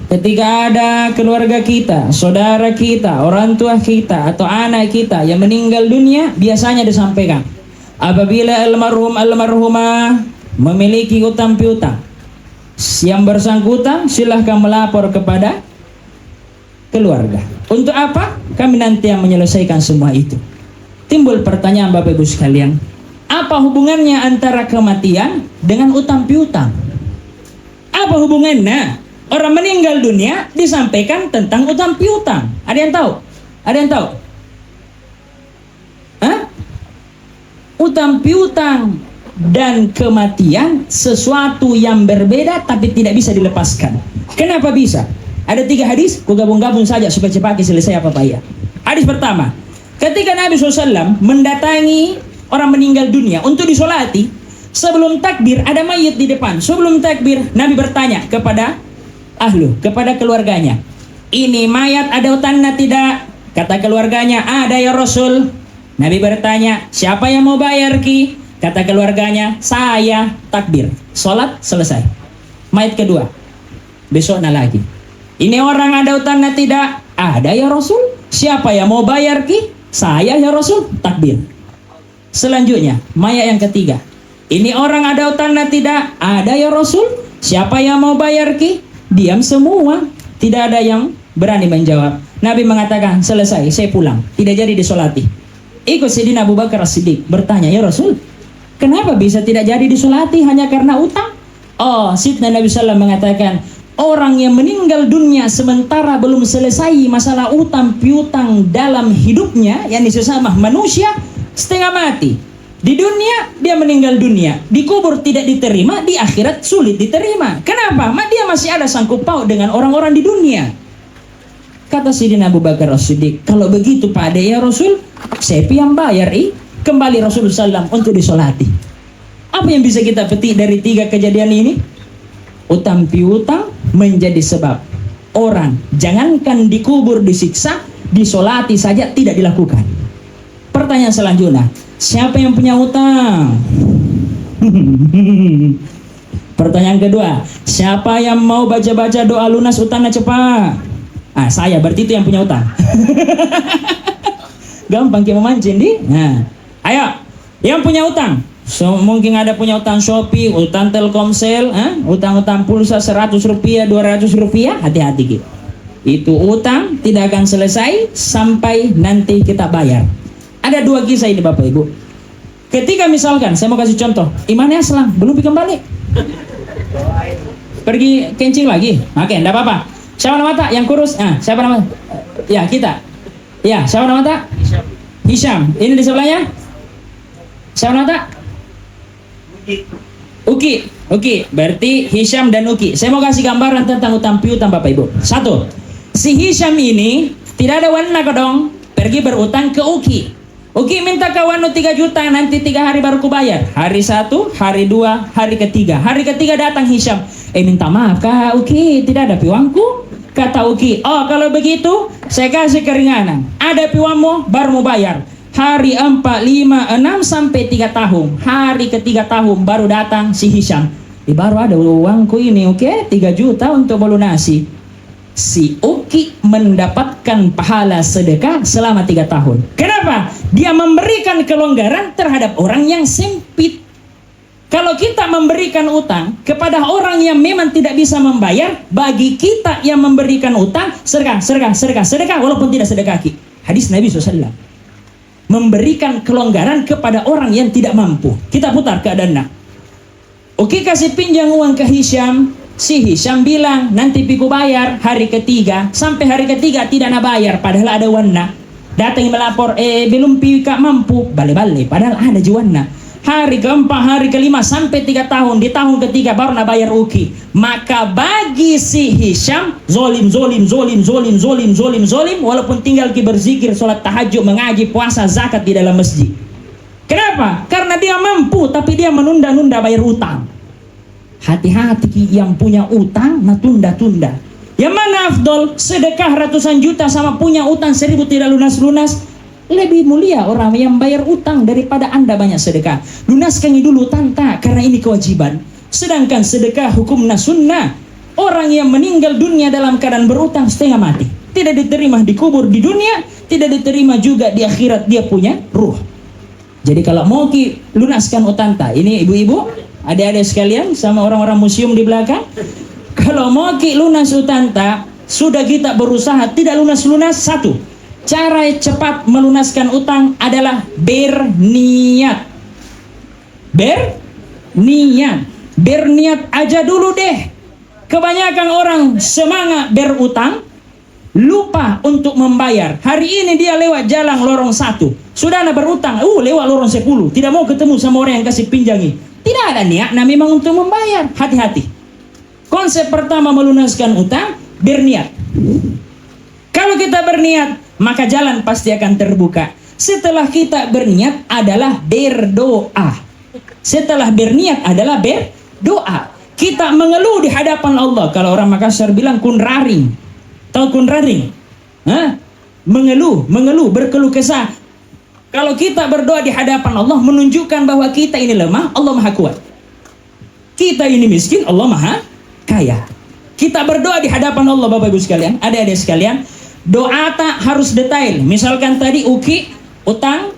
Ketika ada keluarga kita, saudara kita, orang tua kita, atau anak kita yang meninggal dunia, biasanya disampaikan, apabila almarhumah memiliki utang piutang, yang bersangkutan silahkan melapor kepada keluarga. Untuk apa? Kami nanti yang menyelesaikan semua itu. Timbul pertanyaan Bapak Ibu sekalian, apa hubungannya antara kematian dengan utang piutang? Apa hubungannya? Orang meninggal dunia disampaikan tentang utang piutang. Ada yang tahu? Ada yang tahu? Hah? Utang piutang dan kematian sesuatu yang berbeda tapi tidak bisa dilepaskan. Kenapa bisa? Ada 3 hadis, ku gabung-gabung saja supaya cepat selesai apa ya. Hadis pertama, ketika Nabi SAW mendatangi orang meninggal dunia untuk disolati, sebelum takbir ada mayit di depan. Sebelum takbir, Nabi bertanya kepada kepada keluarganya, ini mayat ada utangnya tidak? Kata keluarganya, ada ya Rasul. Nabi bertanya, siapa yang mau bayar ki? Kata keluarganya, saya. Takbir, sholat selesai. Mayat kedua, besoknya lagi, ini orang ada utangnya tidak? Ada ya Rasul. Siapa yang mau bayar ki? Saya ya Rasul. Takbir. Selanjutnya, mayat yang ketiga, ini orang ada utangnya tidak? Ada ya Rasul. Siapa yang mau bayar ki? Diam semua, tidak ada yang berani menjawab. Nabi mengatakan, selesai, saya pulang, tidak jadi disolati. Ikut Sayyidina Abu Bakar As-Siddiq, bertanya, ya Rasul, kenapa bisa tidak jadi disolati hanya karena utang? Oh, Sayyidina Nabi SAW mengatakan, orang yang meninggal dunia sementara belum selesai masalah utang piutang dalam hidupnya, yang sesama manusia, setengah mati. Di dunia dia meninggal dunia, dikubur tidak diterima, di akhirat sulit diterima. Kenapa? Dia masih ada sangkut paut dengan orang-orang di dunia. Kata Sayyidina Abu Bakar As-Siddiq, kalau begitu Pak ya Rasul, saya yang bayar kembali Rasulullah SAW untuk disolati. Apa yang bisa kita petik dari 3 kejadian ini? Utang piutang menjadi sebab orang jangankan dikubur disiksa, disolati saja tidak dilakukan. Pertanyaan selanjutnya, siapa yang punya utang? Pertanyaan kedua, siapa yang mau baca-baca doa lunas utangnya cepat? Saya, berarti itu yang punya utang. Gampang kita memancing di. Nah, ayo, yang punya utang. Mungkin ada punya utang Shopee, utang Telkomsel, utang-utang pulsa 100 rupiah, 200 rupiah, hati-hati gitu. Itu utang tidak akan selesai sampai nanti kita bayar. Ada 2 kisah ini Bapak Ibu. Ketika misalkan, saya mau kasih contoh, imannya selang, belum kembali, pergi kencing lagi, oke, enggak apa-apa. Siapa nama tak yang kurus? Siapa nama? Ya kita. Ya, siapa nama tak? Hisham. Ini di sebelahnya? Siapa nama tak? Uki. Berarti Hisham dan Uki. Saya mau kasih gambaran tentang utang piutang Bapak Ibu. 1. Si Hisham ini tidak ada warna dong, pergi berutang ke Uki. Uki minta kawan 3 juta, nanti 3 hari baru ku bayar. Hari 1, hari 2, hari ketiga. Hari ketiga datang Hisham. Minta maaf Kak Uki, tidak ada piwangku. Kata Uki, oh kalau begitu saya kasih keringanan. Ada piwangmu baru mau bayar. Hari 4, 5, 6 sampai 3 tahun. Hari ketiga tahun baru datang si Hisham. Baru ada uangku ini, oke, 3 juta untuk melunasi. Si Uki mendapatkan pahala sedekah selama 3 tahun. Kenapa? Dia memberikan kelonggaran terhadap orang yang sempit. Kalau Kalau kita memberikan utang kepada orang yang memang tidak bisa membayar, bagi kita yang memberikan utang, sedekah, walaupun tidak sedekah. Hadis Nabi SAW. Memberikan kelonggaran kepada orang yang tidak mampu. Kita putar keadaannya. Oke, kasih pinjam uang ke Hisham. Si Hisham bilang, nanti piku bayar hari ketiga. Sampai hari ketiga tidak nak bayar, padahal ada wana. Datang melapor, belum pika mampu. Balik-balik, padahal ada juwana. Hari keempat, hari kelima, sampai 3 tahun. Di tahun ketiga baru nak bayar uki. Maka bagi si Hisham, zolim. Walaupun tinggal berzikir, sholat tahajud, mengaji, puasa, zakat di dalam masjid. Kenapa? Karena dia mampu, tapi dia menunda-nunda bayar utang. Hati-hati yang punya utang, nah tunda-tunda. Yang mana afdol? Sedekah ratusan juta sama punya utang 1000 tidak lunas-lunas. Lebih mulia orang yang bayar utang daripada Anda banyak sedekah. Lunaskan dulu tanta, karena ini kewajiban. Sedangkan sedekah hukumnya sunnah. Orang yang meninggal dunia dalam keadaan berutang setengah mati. Tidak diterima dikubur di dunia, tidak diterima juga di akhirat dia punya ruh. Jadi kalau mau lunaskan utang, ini ibu-ibu, adik-adik sekalian sama orang-orang museum di belakang, kalau mau lunas utang, sudah kita berusaha tidak lunas-lunas. Satu, cara cepat melunaskan utang adalah berniat. Berniat aja dulu deh. Kebanyakan orang semangat berutang, lupa untuk membayar. Hari ini dia lewat jalan lorong 1, sudah nak berutang, lewat lorong 10, tidak mau ketemu sama orang yang kasih pinjangi. Tidak ada niat, nah memang untuk membayar. Hati-hati. Konsep pertama melunaskan utang, berniat. Kalau kita berniat, maka jalan pasti akan terbuka. Setelah kita berniat adalah berdoa. Setelah berniat adalah berdoa. Kita mengeluh di hadapan Allah. Kalau orang Makassar bilang kun raring. Tahu kun raring? Mengeluh, berkeluh kesah. Kalau kita berdoa di hadapan Allah, menunjukkan bahwa kita ini lemah, Allah maha kuat. Kita ini miskin, Allah maha kaya. Kita berdoa di hadapan Allah, Bapak Ibu sekalian, adik-adik sekalian, doa tak harus detail. Misalkan tadi Uki utang,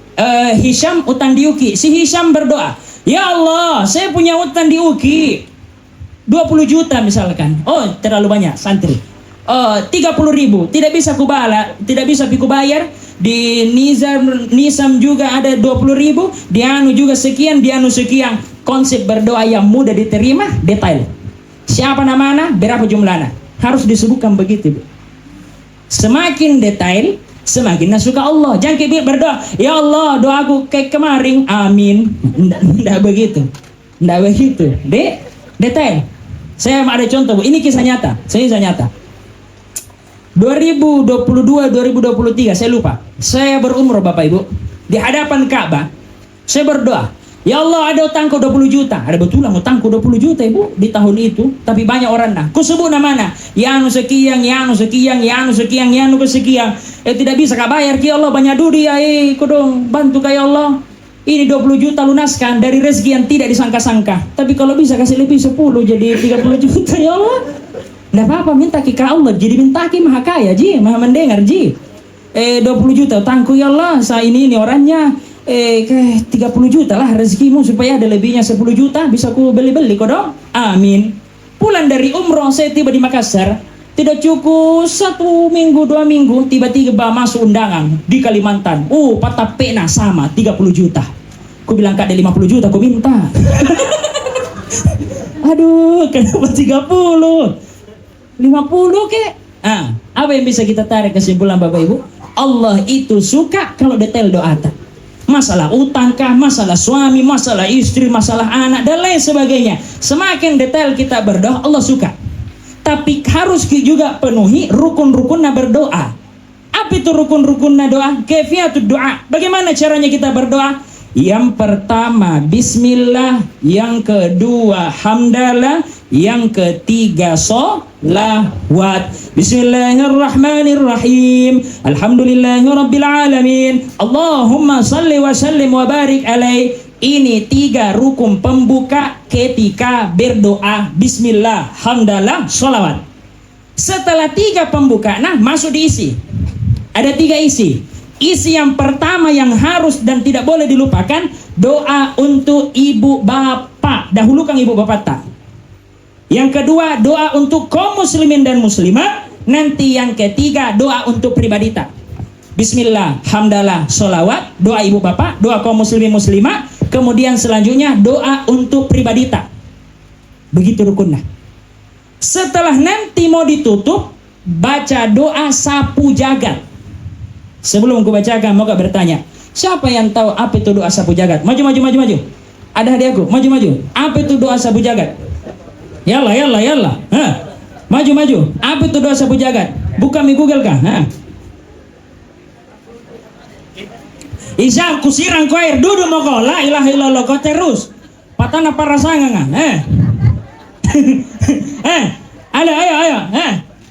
Hisham utang di Uki. Si Hisham berdoa, ya Allah, saya punya utang di Uki 20 juta misalkan. Oh, terlalu banyak santri. 30.000 tidak bisa kubayar. Di Nisam juga ada 20.000, di anu juga sekian, di anu sekian. Konsep berdoa yang mudah diterima, detail. Siapa namanya, berapa jumlahnya, harus disebutkan begitu. Semakin detail, semakin suka Allah. Jangan kayak berdoa, ya Allah doaku kayak kemarin, amin. Tidak begitu. Detail. Saya ada contoh, ini kisah nyata. 2022-2023 saya lupa. Saya berumrah Bapak Ibu di hadapan Ka'bah. Saya berdoa, ya Allah ada utangku 20 juta. Ada betul lah utangku 20 juta Ibu di tahun itu, tapi banyak orang nah. Ku sebut namanya, Yanu sekian. Tidak bisa kah bayar ki Allah banyak duri ya, dong bantu kaya Allah. Ini 20 juta lunaskan dari rezeki yang tidak disangka-sangka. Tapi kalau bisa kasih lebih 10 jadi 30 juta ya Allah. Tidak apa-apa, minta ke Allah. Jadi minta ke maha kaya, maha mendengar, 20 juta utangku ya Allah. Saya ini orangnya 30 juta lah rezekimu, supaya ada lebihnya 10 juta bisa ku beli-beli kodong. Amin. Pulang dari umroh saya tiba di Makassar. Tidak cukup 1 minggu 2 minggu tiba-tiba masuk undangan di Kalimantan. Patah pena sama 30 juta. Ku bilang kak ada 50 juta ku minta. Aduh, kenapa 30? 50 kek. Apa yang bisa kita tarik kesimpulan Bapak Ibu? Allah itu suka kalau detail doa. Masalah utang kah, masalah suami, masalah istri, masalah anak dan lain sebagainya. Semakin detail kita berdoa, Allah suka. Tapi harus juga penuhi rukun-rukunnya berdoa. Apa itu rukun-rukunnya doa? Kaifiyatud doa. Bagaimana caranya kita berdoa? Yang pertama bismillah, yang kedua hamdalah, yang ketiga sholawat. Bismillahirrahmanirrahim. Alhamdulillahirabbil alamin. Allahumma salli wa sallim wa barik alaih. Ini 3 rukun pembuka ketika berdoa. Bismillah, hamdalah, sholawat. Setelah 3 pembuka, masuk diisi. Ada 3 isi. Isi yang pertama yang harus dan tidak boleh dilupakan, doa untuk ibu bapak. dahulukan ibu bapak tak. Yang kedua, doa untuk kaum muslimin dan muslimat. Nanti yang ketiga, doa untuk pribadi tak. Bismillah, hamdalah, sholawat, doa ibu bapak, doa kaum muslimin muslimat. Kemudian selanjutnya doa untuk pribadi tak. Begitu rukunnya. Setelah nanti mau ditutup, baca doa sapu jagat. Sebelum aku bacakan, mau gak bertanya, siapa yang tahu apa itu doa sapu jagat? Maju. Ada hadiahku, maju. Apa itu doa sapu jagat? Yalla. Maju. Apa itu doa sapu jagat? Buka mi Google kah? Isya kusirang ko air duduk mau kau la ilaha illallah kau terus. Patana parasangan ayo.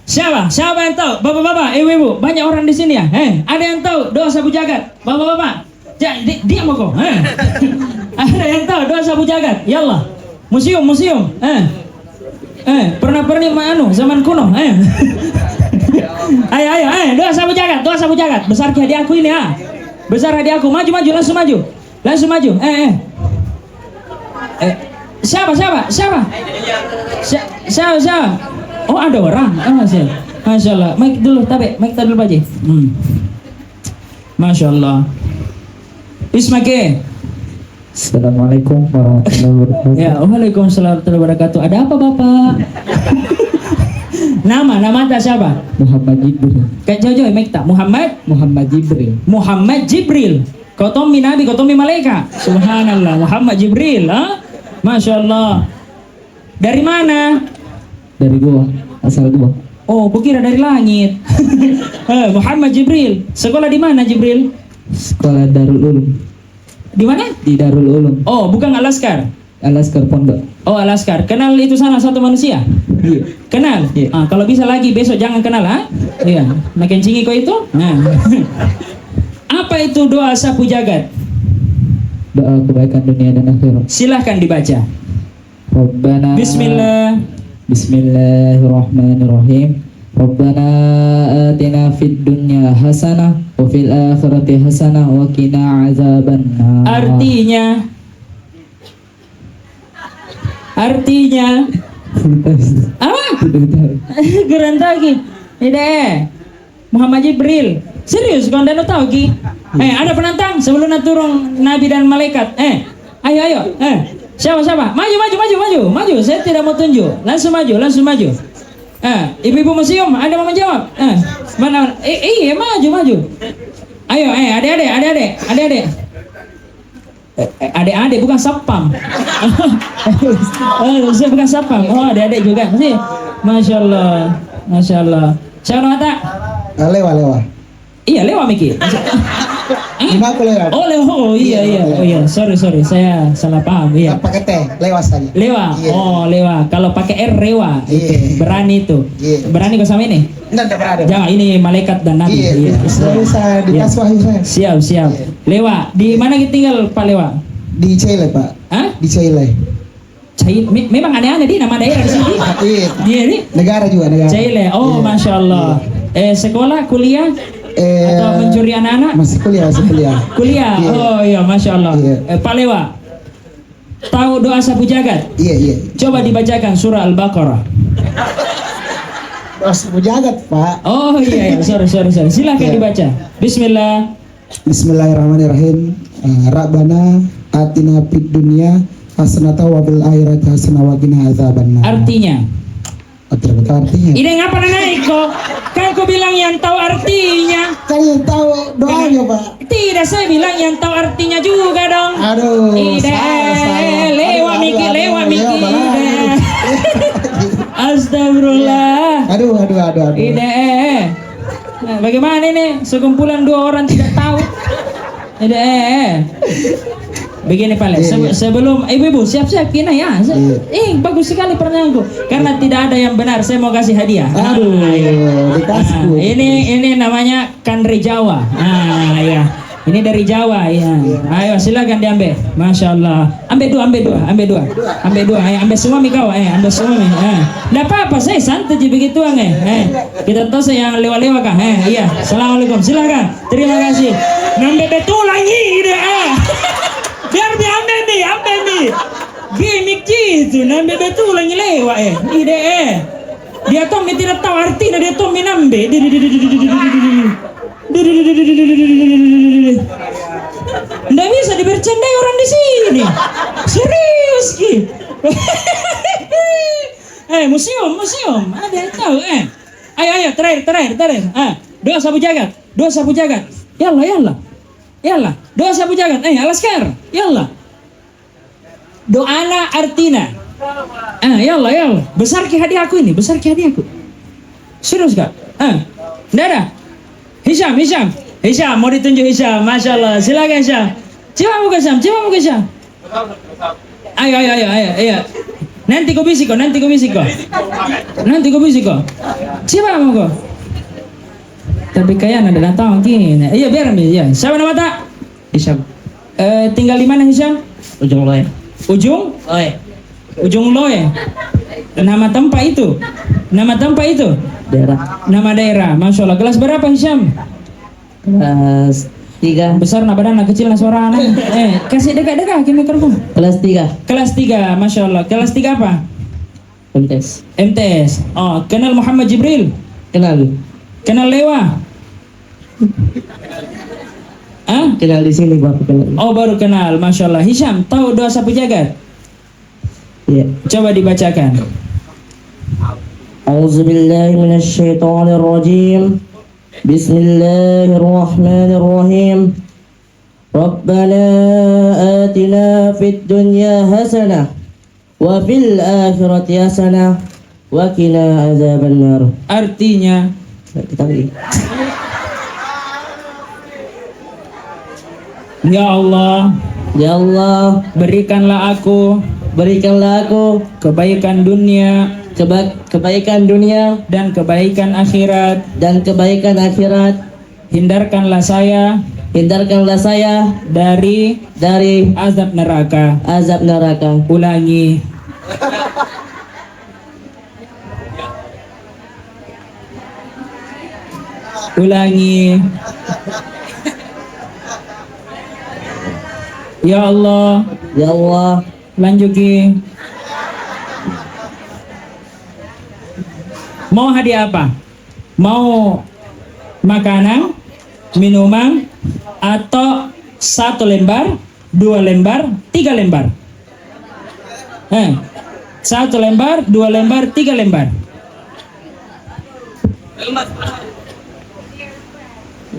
Siapa yang tahu? Bapak-bapak, ibu-ibu, banyak orang di sini ya. Ada yang tahu doa sapu jagat? Bapak-bapak, dia mau kau. Ada yang tahu doa sapu jagat? Yallah. Museum. Pernah zaman kuno. Ayo, doa sapu jagat. Besar hadiah aku ini ya. Besar hadiah aku. Maju, langsung maju. Siapa? Oh, ada orang. Masya Allah. Mic dulu, Pak. Masya Allah. Ismake. Assalamualaikum warahmatullahi wabarakatuh. Ya, waalaikumsalam warahmatullahi wabarakatuh. Ada apa, Bapak? Nama tak siapa? Muhammad Jibril. Kayak jauh-jauh mic tak? Muhammad Jibril. Kau tommi nabi, kau tommi malaikat. Subhanallah, Muhammad Jibril. Masya Allah. Dari mana? Dari gua, asal gua. Oh, kukira dari langit. Muhammad Jibril. Sekolah di mana Jibril? Sekolah Darul Ulum. Di mana? Di Darul Ulum. Oh, bukan Al-Azkar. Al-Azkar Pondok. Oh, Al-Azkar. Kenal itu salah satu manusia? Iya. Kenal? Iya. Kalau bisa lagi besok jangan kenal, Iya. Makin cingi kau itu? Nah. Apa itu doa sapu jagat? Doa kebaikan dunia dan akhirat. Silahkan dibaca. Rabbana. Bismillahirrahmanirrahim. Rabbana atina fid dunya hasanah wa fil akhirati hasanah wa qina azabannar. Artinya apa? Geran lagi. Ide Muhammad Jibril. Serius kau tidak tahu ki? Ada penantang sebelum turun nabi dan malaikat. Ayo. Siapa? Maju. Saya tidak mau tunjuk. Langsung maju. Ibu-ibu museum ada mau menjawab? Mana? Iya, maju. Ayo, adik-adik. Adik-adik bukan sapam. Saya bukan sapam. Oh, adik-adik juga. Masya Allah. Siapa nama tak? Lewa. Iya, Lewa Miki. Lima aku lewat. Oh, Lewa. Oh, iya. Sorry. Saya salah paham. Iya. Pakai T, lewa saja. Lewa. Iya. Oh, Lewa. Kalau pakai R Rewa. Iya. Berani itu. Iya. Berani kau sama ini? Tidak berada. Jangan, ini malaikat dan nabi. Iya. Saya dikasih wahyu saya. Siap. Iya. Lewa. Di mana kita tinggal Pak Lewa? Di Chile, Pak. Hah? Di Chile. Memang aneh-aneh di nama daerah di sini. Iya. Dia ini Negara juga. Chile. Oh, Iya. Masya Allah. Sekolah, kuliah, atau mencuri anak-anak? Masih kuliah. Kuliah. Iya. Oh iya, Masya Allah. Iya. Pak Lewa, tahu doa sapu jagat? Iya. Coba dibacakan surah Al-Baqarah. Terus jagat, Pak. Oh iya. Sorry. Silahkan Iya. dibaca. Bismillah. Bismillahirrahmanirrahim. Rabbana atina fid dunya hasanatan wa fil akhirati hasanatan wa qina adzabannar. Artinya? Artinya. Ini ngapa naik kok? Kan kau bilang yang tahu artinya. Kan yang tahu doanya, Pak. Tidak, saya bilang yang tahu artinya juga dong. Aduh. Ide, lewa Miki. Aduh. Astagfirullah. Aduh. Ide. Nah, bagaimana ini? Sekumpulan dua orang tidak tahu. Ide. Begini Pak Le, sebelum ibu-ibu siap-siap kina ya. Bagus sekali pertanyaanku. Karena tidak ada yang benar, saya mau kasih hadiah. Aduh, dikasih. Ini namanya kanri Jawa. Iya. Ini dari Jawa ya. Ayo silakan diambil. Masya Allah. Ambil dua. Ayo, ambil semua mikau. Ambil semua mi. Nggak apa-apa, saya santai begitu Kita tahu saya yang lewa-lewa kah? Iya. Assalamualaikum. Silakan. Terima kasih. Ngambil betul lagi. Biar diambil nih. Gimik ji. itu nambe betul lagi lewat ide dia tuh tidak tahu artinya dia tuh minambe nggak bisa dibercandai orang di sini serius ki museum ada yang tahu ayo terakhir doa sapu jagat yalla doa sapu jagat alaskar yalla doana artina yalla besar ki hadiahku serius kak nggak ada Hisham mau ditunjuk Hisham Masya Allah silakan Hisham coba muka Hisham ayo nanti kau bisik kau coba mau kau tapi kayaknya ada datang gini iya biar ya siapa nama tak Hisham tinggal di mana Hisham Ujung Loe nama tempat itu daerah Masya Allah kelas berapa Hisham Kelas 3. besar nak badan nak kecil nak suara anak kasih dekat ke mikrofon Kelas 3. kelas 3 Masya Allah kelas 3 apa MTS kenal Muhammad Jibril kenal Lewa Kenal di sini Bapak kenal. baru kenal Masya Allah Hisham tahu doa sapu jagat Iya. coba dibacakan A'udzubillahi minasyaitonirrajim. Bismillahirrahmanirrahim. Rabbana atina fid dunya hasanah wa fil akhirati hasanah wa qina azabannar. artinya Kita lagi. Ya Allah Ya Allah, berikanlah aku kebaikan dunia kebaikan dunia dan kebaikan akhirat. Hindarkanlah saya dari azab neraka. Ulangi. Ya Allah, lanjuti. Mau hadiah apa? Mau makanan, minuman, atau 1 lembar, 2 lembar, 3 lembar? 1 lembar, 2 lembar, 3 lembar?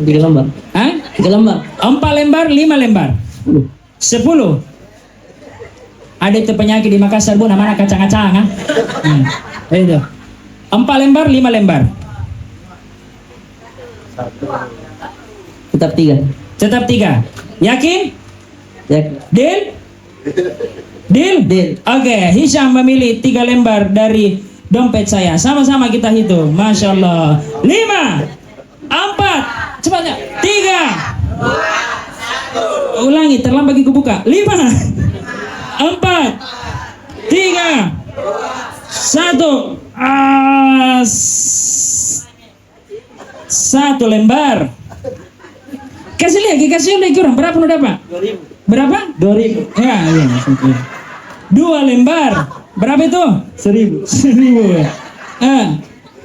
3 lembar. 3 lembar. 4 lembar, 5 lembar? 10. Ada itu penyakit di Makassar bu, namanya kacang-kacang. Itu 4 lembar, 5 lembar? Tetap 3. Yakin? Ya. Deal? Oke, Hisham memilih 3 lembar dari dompet saya. Sama-sama kita hitung. Masya Allah. 5, 4, cepatnya. 3. Ulangi, terlambat aku buka. 5, 4, 3, 1. 1 lembar. Kasih lagi kurang. Berapa nu dapat? 2000. Berapa? 2000. Ya. 2 lembar. Berapa itu? 1000. 1000.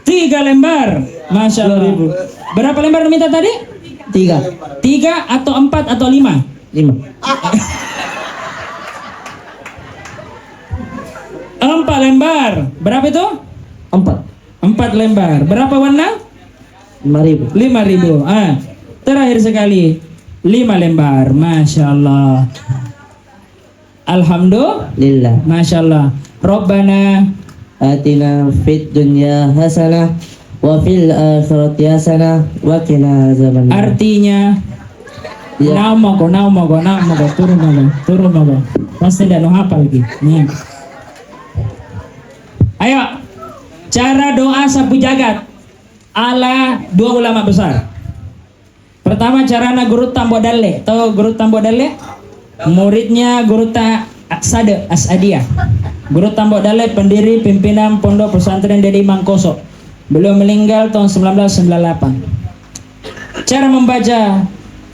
3 lembar. Masya Allah. 2000. Berapa lembar minta tadi? 3. 3 atau 4 atau 5? 5. 4 lembar. Berapa itu? 4 lembar. Berapa warna? 5000. 5000. Terakhir sekali 5 lembar. Masya Allah. Alhamdulillah. Masya Allah. Rabbana Atina fid dunya hasanah wa fil akhirati hasanah wa qina azabannar. artinya Ya. Naum mo turun mo. Pasti tidak hafal lagi. Nih. Ayo, cara doa sapu jagat ala 2 ulama besar. Pertama carana Guru Tambo Dalle. Tahu Guru Tambo Dalle? Muridnya Guru Sade Asadiyah. Guru Tambo Dalle pendiri pimpinan Pondok Pesantren Dedi Mangkoso. Beliau meninggal tahun 1998. Cara membaca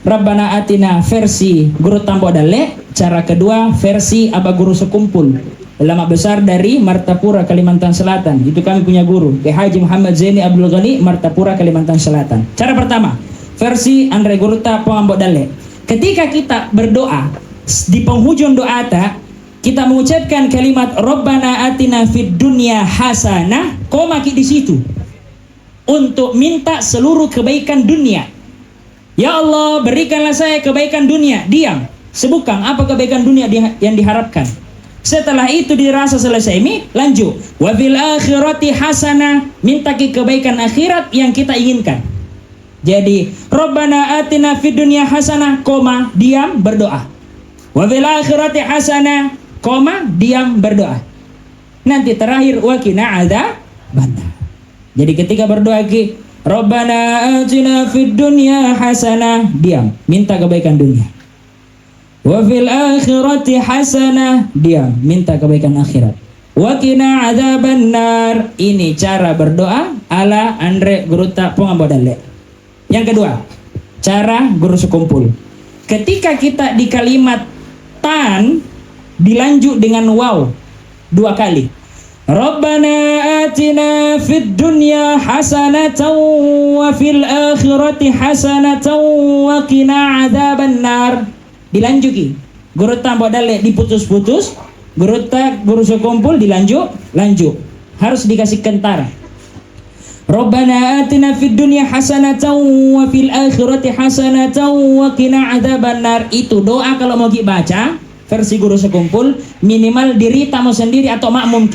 Rabbana Atina versi Guru Tambo Dalle, cara kedua versi Aba Guru Sekumpul. ulama besar dari Martapura, Kalimantan Selatan. Itu kami punya guru, Haji Muhammad Zaini Abdul Ghani, Martapura, Kalimantan Selatan. Cara pertama, versi Andre Guruta Pongambok Dale. Ketika kita berdoa, di penghujung doa kita mengucapkan kalimat Rabbana atina fid dunya hasanah, koma di situ untuk minta seluruh kebaikan dunia. Ya Allah, berikanlah saya kebaikan dunia. Diam, sebutkan apa kebaikan dunia yang diharapkan. Setelah itu dirasa selesai, lanjut. Wa fil akhirati hasanah, minta kebaikan akhirat yang kita inginkan. Jadi, Rabbana atina fid dunya hasanah, koma, diam, berdoa. Wa fil akhirati hasanah, koma, diam, berdoa. Nanti terakhir, wa qina adzabannar. Jadi ketika berdoa Rabbana atina fid dunya hasanah, diam, minta kebaikan dunia. Wa fil akhirati hasanah, diam, minta kebaikan akhirat. Wa qina adzabannar. Ini cara berdoa ala Andre Guruta Pongambok Dale. Yang kedua, cara guru sekumpul. Ketika kita di kalimat tan dilanjut dengan waw 2 kali. Rabbana atina fid dunya hasanatan wa fil akhirati hasanatan wa qina adzabannar. Dilanjuti. Guru Tambok Dale diputus-putus, guru sekumpul lanjut. Harus dikasih kentara. Rabbana atina fid dunya hasanatan wa fil akhirati hasanatan wa qina adzabannar. Itu doa kalau mau baca versi guru sekumpul, minimal diri tamu sendiri atau makmum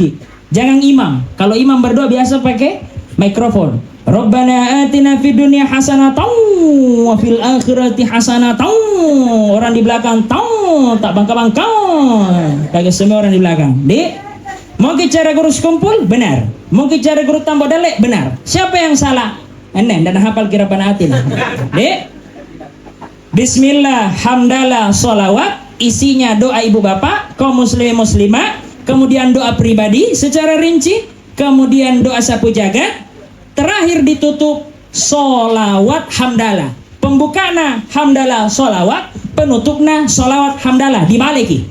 Jangan imam. Kalau imam berdoa biasa pakai mikrofon. Rabbana atina fid dunya hasanatan wa fil akhirati hasanatan. Orang di belakang tak bangka-bangka. Kayak semua orang di belakang. Mau cara guru sekumpul? Benar. Mau cara guru Tambok Dale? Benar. Siapa yang salah? Enen dan hafal kirapan atin. Bismillah, hamdalah, sholawat. Isinya doa ibu bapak, kaum muslim muslimah. Kemudian doa pribadi secara rinci. Kemudian doa sapu jagat. Terakhir ditutup sholawat hamdalah. Pembukana hamdalah sholawat, penutupna sholawat hamdalah. Dibaliki.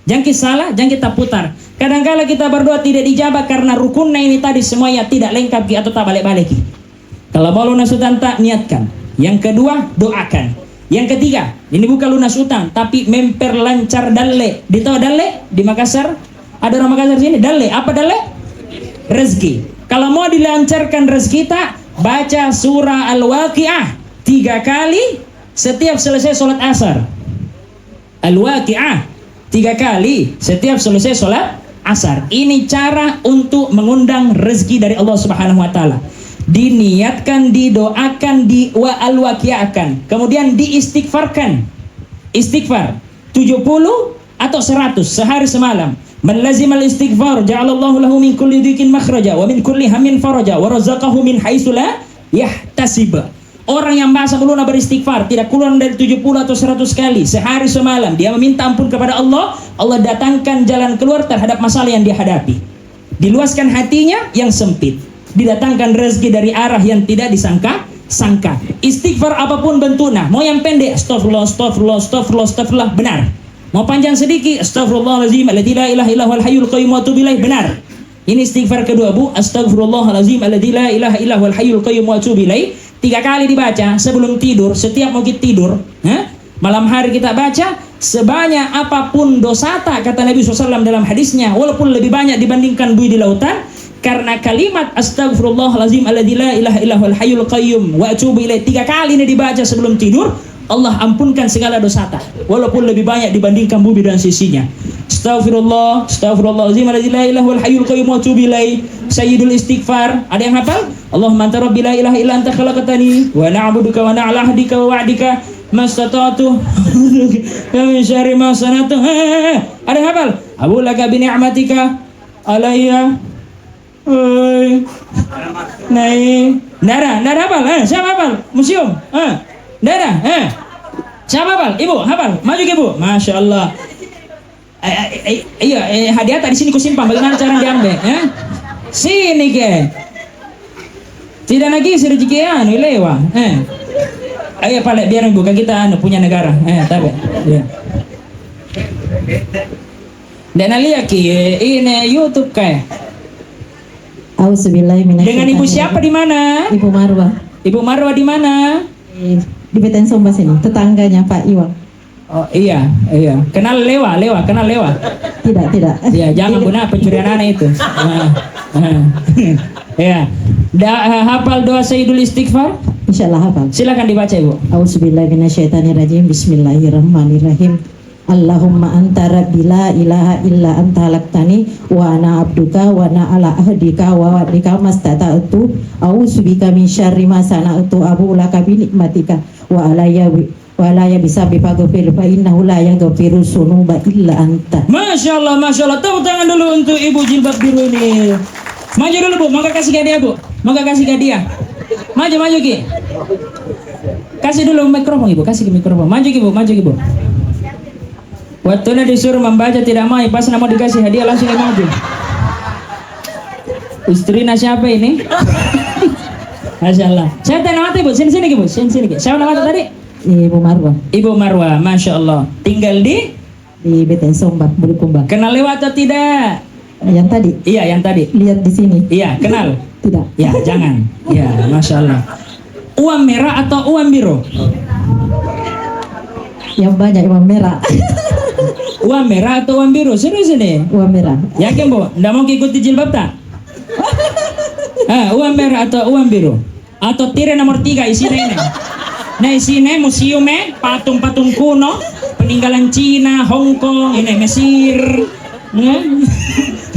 Jangan kita salah, jangan kita putar. Kadang-kala kita berdoa tidak dijabah karena rukunnya ini tadi semuanya tidak lengkap atau tak balik-balik. Kalau mau lunas utang tak niatkan. Yang kedua, doakan. Yang ketiga, ini bukan lunas utang tapi memperlancar dalle. Di tahu dalle di Makassar? Ada orang Makassar sini? Dalle, apa dalle? Rezeki. Kalau mau dilancarkan rezeki kita, baca surah Al-Waqi'ah 3 kali setiap selesai sholat asar. Al-Waqi'ah 3 kali setiap selesai sholat asar. Ini cara untuk mengundang rezeki dari Allah Subhanahu wa taala. Diniatkan, didoakan, al-waqi'ahkan. Kemudian diistighfarkan. Istighfar 70 atau 100 sehari semalam. Man lazimal istighfar ja'alallahu lahu min kulli dhiqin makhraja wa min kulli hammin faraja wa razaqahu min haitsu la yahtasib. Orang yang bahasa meluna beristighfar tidak kurang dari 70 atau 100 kali sehari semalam, dia meminta ampun kepada Allah, Allah datangkan jalan keluar terhadap masalah yang dihadapi. Diluaskan hatinya yang sempit, didatangkan rezeki dari arah yang tidak disangka-sangka. Istighfar apapun bentuknya, mau yang pendek astagfirullah, astagfirullah, astagfirullah, astagfirullah, benar. Mau panjang sedikit astagfirullahalazim alladzi la ilaha illallahul hayyul qayyum wa atubu ilaih, benar. Ini istighfar kedua, Bu. Astagfirullahalazim alladzi la ilaha illallahul hayyul qayyum wa atubu ilaih. 3 kali dibaca sebelum tidur. Setiap mau kita tidur, malam hari kita baca sebanyak apapun dosa kata Nabi SAW dalam hadisnya, walaupun lebih banyak dibandingkan buih di lautan. Karena kalimat astagfirullahalazim alladzi la ilaha illallahul hayyul qayyum wa atubu ilaih 3 kali ini dibaca sebelum tidur, Allah ampunkan segala dosa walaupun lebih banyak dibandingkan bumi dan sisinya. Astagfirullah, astagfirullahalazim alladzi la ilaha illallahul hayyul qayyum wa atubu ilaih. Sayyidul istighfar. Ada yang hafal? Allahumma anta rabbi la ilaha illa anta khalaqtani wa na'buduka wa na'ala ahdika wa wa'dika mastata'tu min syarri ma sanatu. Ada yang hafal? Abu laka bi ni'matika alayya. Nara hafal? Siapa hafal? Museum? Nara? Siapa hafal? Ibu hafal? Maju ke Ibu. Masya Allah. Iya, hadiah tadi sini ku simpan. Bagaimana cara diambil? Sini ke. Tidak lagi rezeki lewat. Ayo Pak, biar buka kita punya negara. Tapi. Ya. Dan lihat ki ini YouTube kayak. Dengan ibu siapa di mana? Ibu Marwah. Ibu Marwah di mana? Di Beten Somba sini, tetangganya Pak Iwa. Oh iya. Kenal Lewa. Tidak. Ya, jangan guna pencurian anak itu. Ya. Hafal doa Sayyidul Istighfar? Insyaallah hafal. Silakan dibaca, Ibu. Auzubillahi minasyaitonirrajim. Bismillahirrahmanirrahim. Allahumma anta rabbi la ilaha illa anta khalaqtani wa ana abduka wa ana ala ahdika wa wa'dika mastata'tu a'udzubika min syarri ma sana'tu abu laka bi nikmatika wa alayya bisa bifaghfir fa innahu la yaghfiru dzunuba illa anta. Masya Allah. Tepuk tangan dulu untuk Ibu jilbab biru ini. Maju dulu, Bu. Maka kasih hadiah, Bu. Maju Ki. Kasih dulu mikrofon, Ibu. Kasih mikrofon. Maju Ki, Bu. Waktunya disuruh membaca tidak mau, pas mau dikasih hadiah langsung maju. Istrinya siapa ini? Masya Allah. Saya tanya nama Bu, sini Bu. Siapa nama tadi? Ibu Marwah. Ibu Marwah, Masya Allah. Tinggal di Beten Somba, Bulukumba. Kenal lewat atau tidak? Yang tadi. Iya, yang tadi. Lihat di sini. Iya, kenal. Tidak. Ya, jangan. Ya, Masya Allah. Uang merah atau uang biru? Yang banyak uang merah. Uang merah atau uang biru? Serius ini? Uang merah. Yakin, Bu? Nggak mau ikuti jilbab tak? Uang merah atau uang biru? Atau tire nomor 3 isinya ini? Nah, isinya museumnya patung-patung kuno peninggalan Cina, Hong Kong, ini Mesir.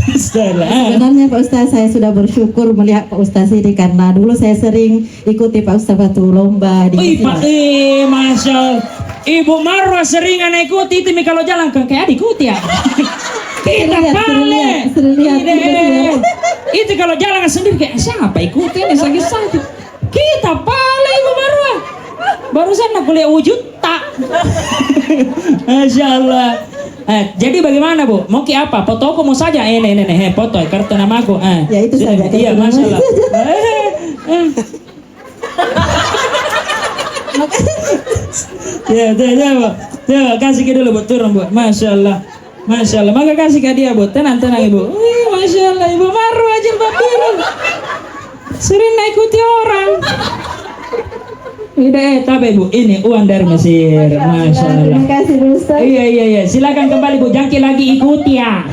Sebenarnya Pak Ustaz, saya sudah bersyukur melihat Pak Ustaz ini karena dulu saya sering ikuti Pak Ustaz waktu lomba di Masya Allah. Ibu Marwah sering anak ikuti itu kalau jalan kayak ikuti ya. Kita pale. Itu kalau jalan sendiri kayak siapa ikuti ini sakit. Kita pale Ibu Marwah. Barusan aku lihat wujud tak. Masya Allah. Jadi bagaimana, Bu? Mau ke apa? Foto aku mau saja. Foto kartu namaku. Ya itu saja. Iya, Masya Allah. Ya, coba kasih ke dulu, Bu. Turun, Bu. Masya Allah. Maka kasih ke dia, Bu. Tenang, Ibu. Masya Allah, Ibu Marwah jilbab biru. Sering ikuti orang. Tidak, tapi Bu, ini uang dari Mesir. Masya Allah. Terima kasih, Ustaz. Iya. Silakan kembali, Bu. Jangki lagi ikuti ya.